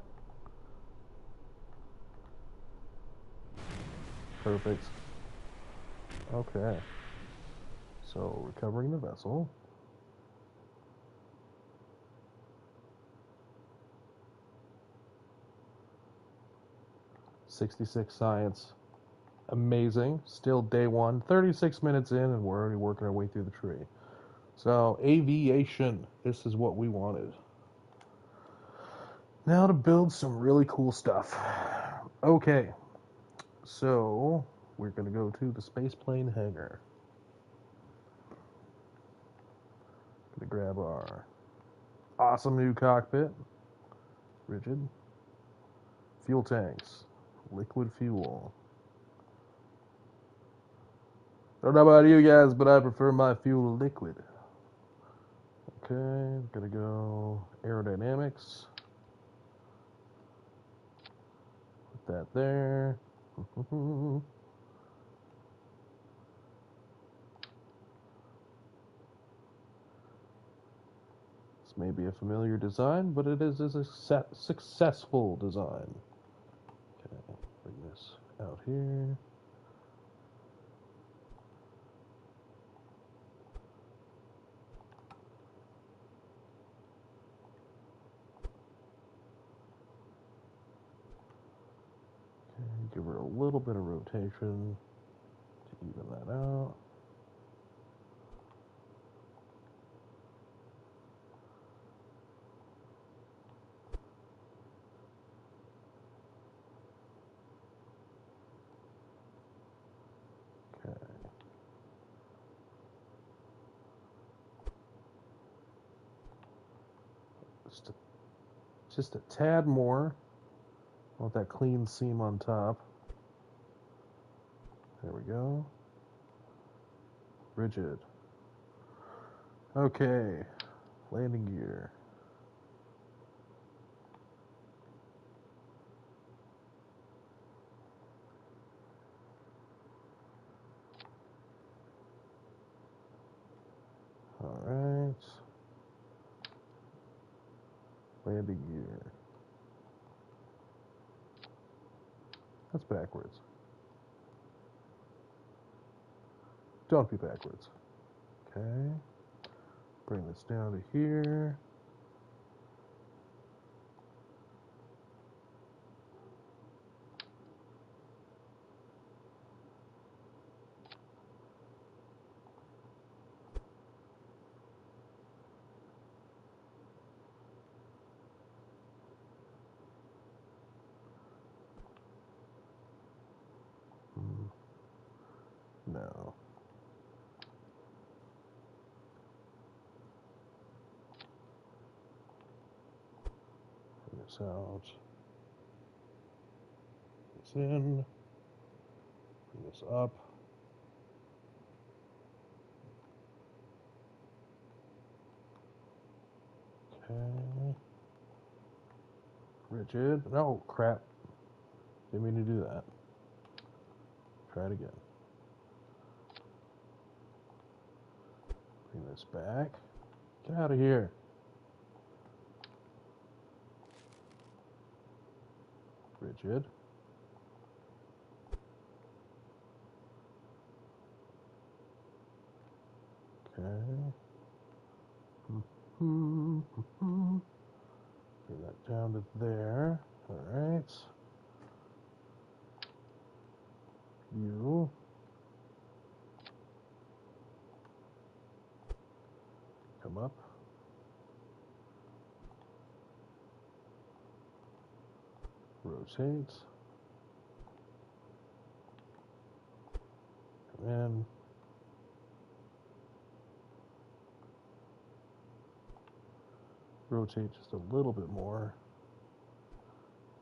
S1: Perfect. Okay. So, recovering the vessel. .66 science. Amazing. Still day one. 36 minutes in, and we're already working our way through the tree. So, aviation. This is what we wanted. Now to build some really cool stuff. Okay. So, we're going to go to the spaceplane hangar. Going to grab our awesome new cockpit. Rigid. Fuel tanks. Liquid fuel. Don't know about you guys, but I prefer my fuel liquid. Okay, gonna go aerodynamics. Put that there. This may be a familiar design, but it is a successful design. Okay, bring this out here. Give her a little bit of rotation to even that out. Okay. Just a tad more. I want that clean seam on top. There we go. Rigid. Okay. Landing gear. All right. Landing gear. That's backwards. Don't be backwards. Okay. Bring this down to here. No. Bring this out. This in. Bring this up. Okay. Rigid. No, crap. Didn't mean to do that. Try it again. Bring this back. Get out of here. Rigid. Okay. Bring that down to there. Alright. You. Come up. Rotate. Come in. Rotate just a little bit more.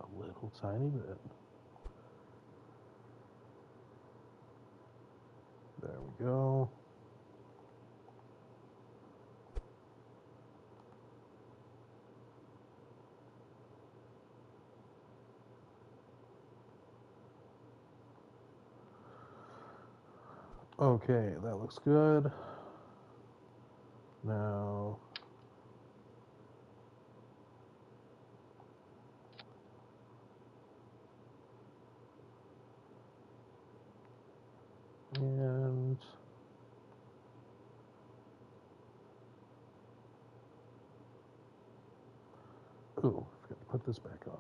S1: A little tiny bit. There we go. Okay, that looks good. Now, and ooh, I forgot to put this back on.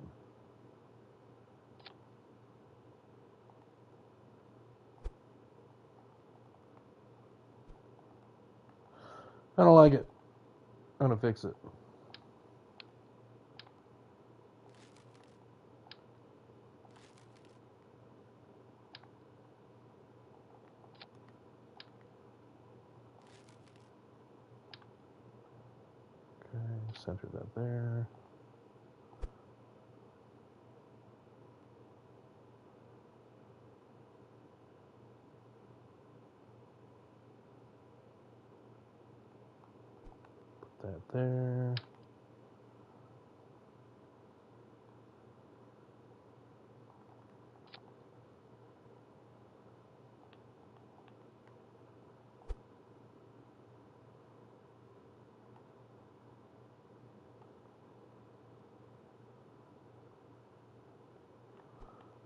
S1: I don't like it. I'm gonna fix it. Okay, center that there. Put that there.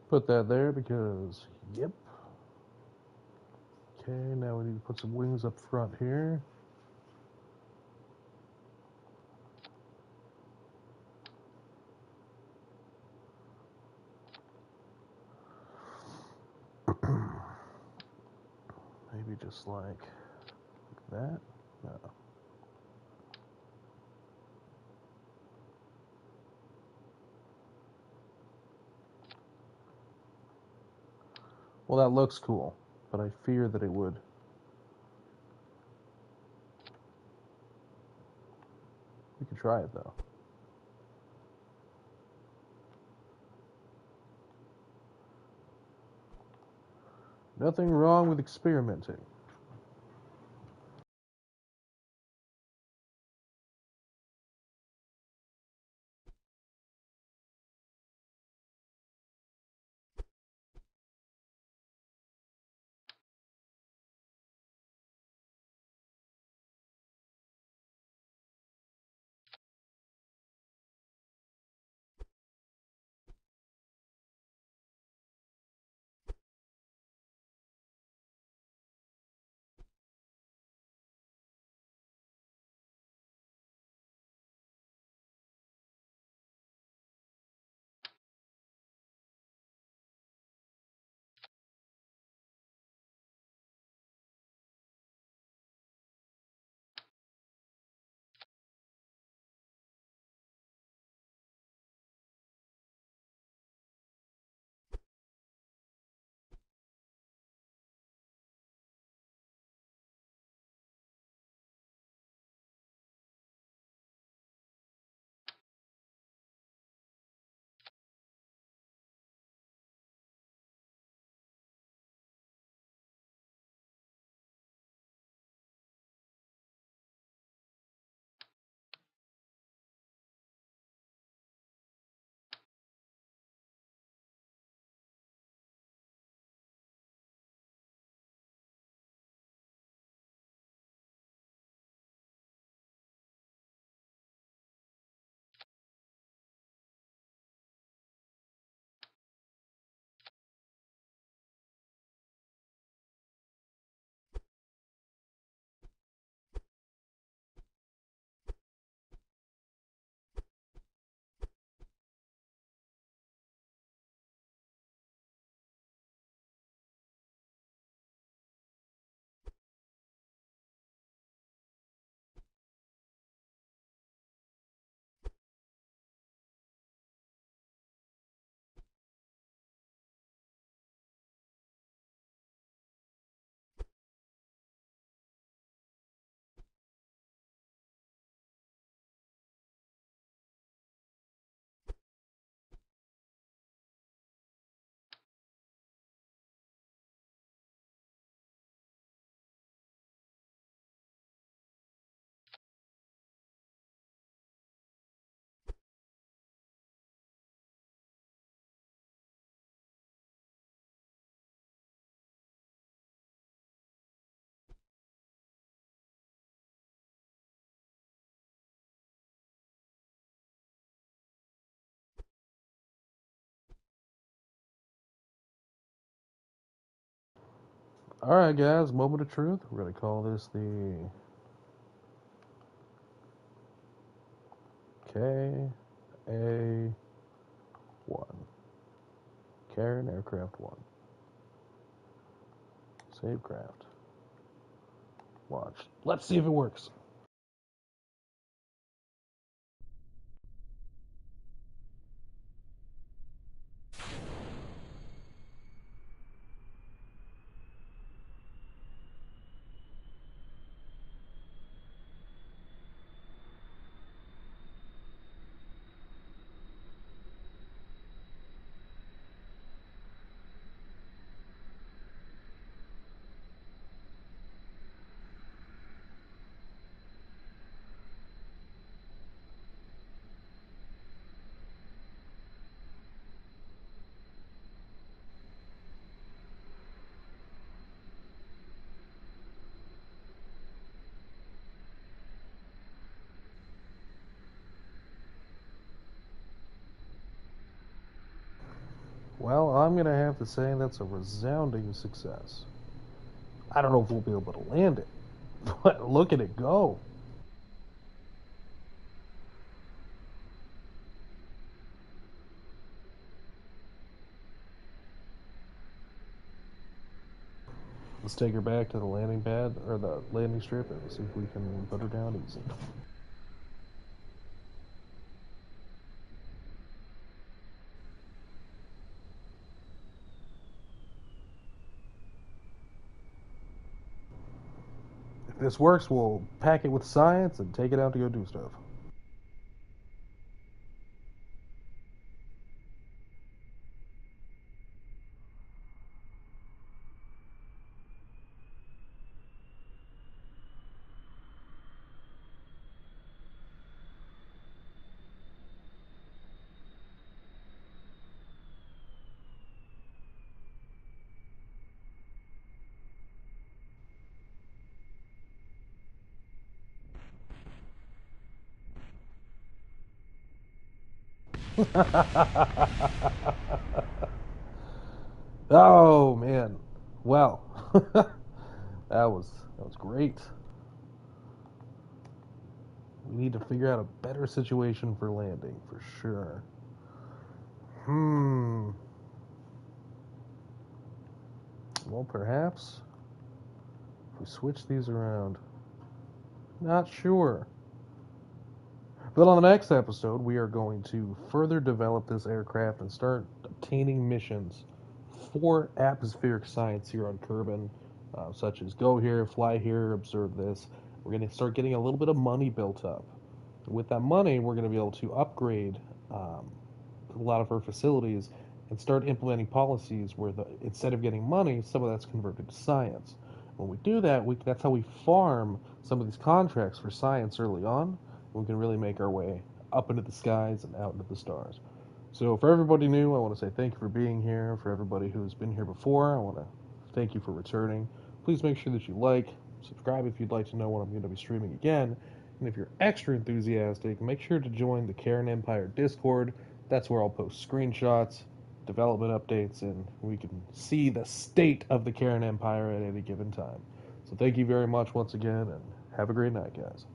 S1: Put that there because, yep. Okay, now we need to put some wings up front here. Maybe just like that. No. Well, that looks cool, but I fear that it would. We could try it though. Nothing wrong with experimenting. Alright, guys, moment of truth. We're going to call this the KA1. Kerran Aircraft 1. Save craft. Watch. Let's see if it works. Well, I'm going to have to say that's a resounding success. I don't know if we'll be able to land it, but look at it go. Let's take her back to the landing pad, or the landing strip, and see if we can put her down easy. If this works, we'll pack it with science and take it out to go do stuff. Oh man. Well, that was great. We need to figure out a better situation for landing for sure. Hmm. Well, perhaps if we switch these around. Not sure. But on the next episode, we are going to further develop this aircraft and start obtaining missions for atmospheric science here on Kerbin, such as go here, fly here, observe this. We're going to start getting a little bit of money built up. With that money, we're going to be able to upgrade a lot of our facilities and start implementing policies where instead of getting money, some of that's converted to science. When we do that, that's how we farm some of these contracts for science early on. We can really make our way up into the skies and out into the stars. So for everybody new, I want to say thank you for being here. For everybody who's been here before, I want to thank you for returning. Please make sure that you like, subscribe if you'd like to know when I'm going to be streaming again. And if you're extra enthusiastic, make sure to join the Kerran Empire Discord. That's where I'll post screenshots, development updates, and we can see the state of the Kerran Empire at any given time. So thank you very much once again, and have a great night, guys.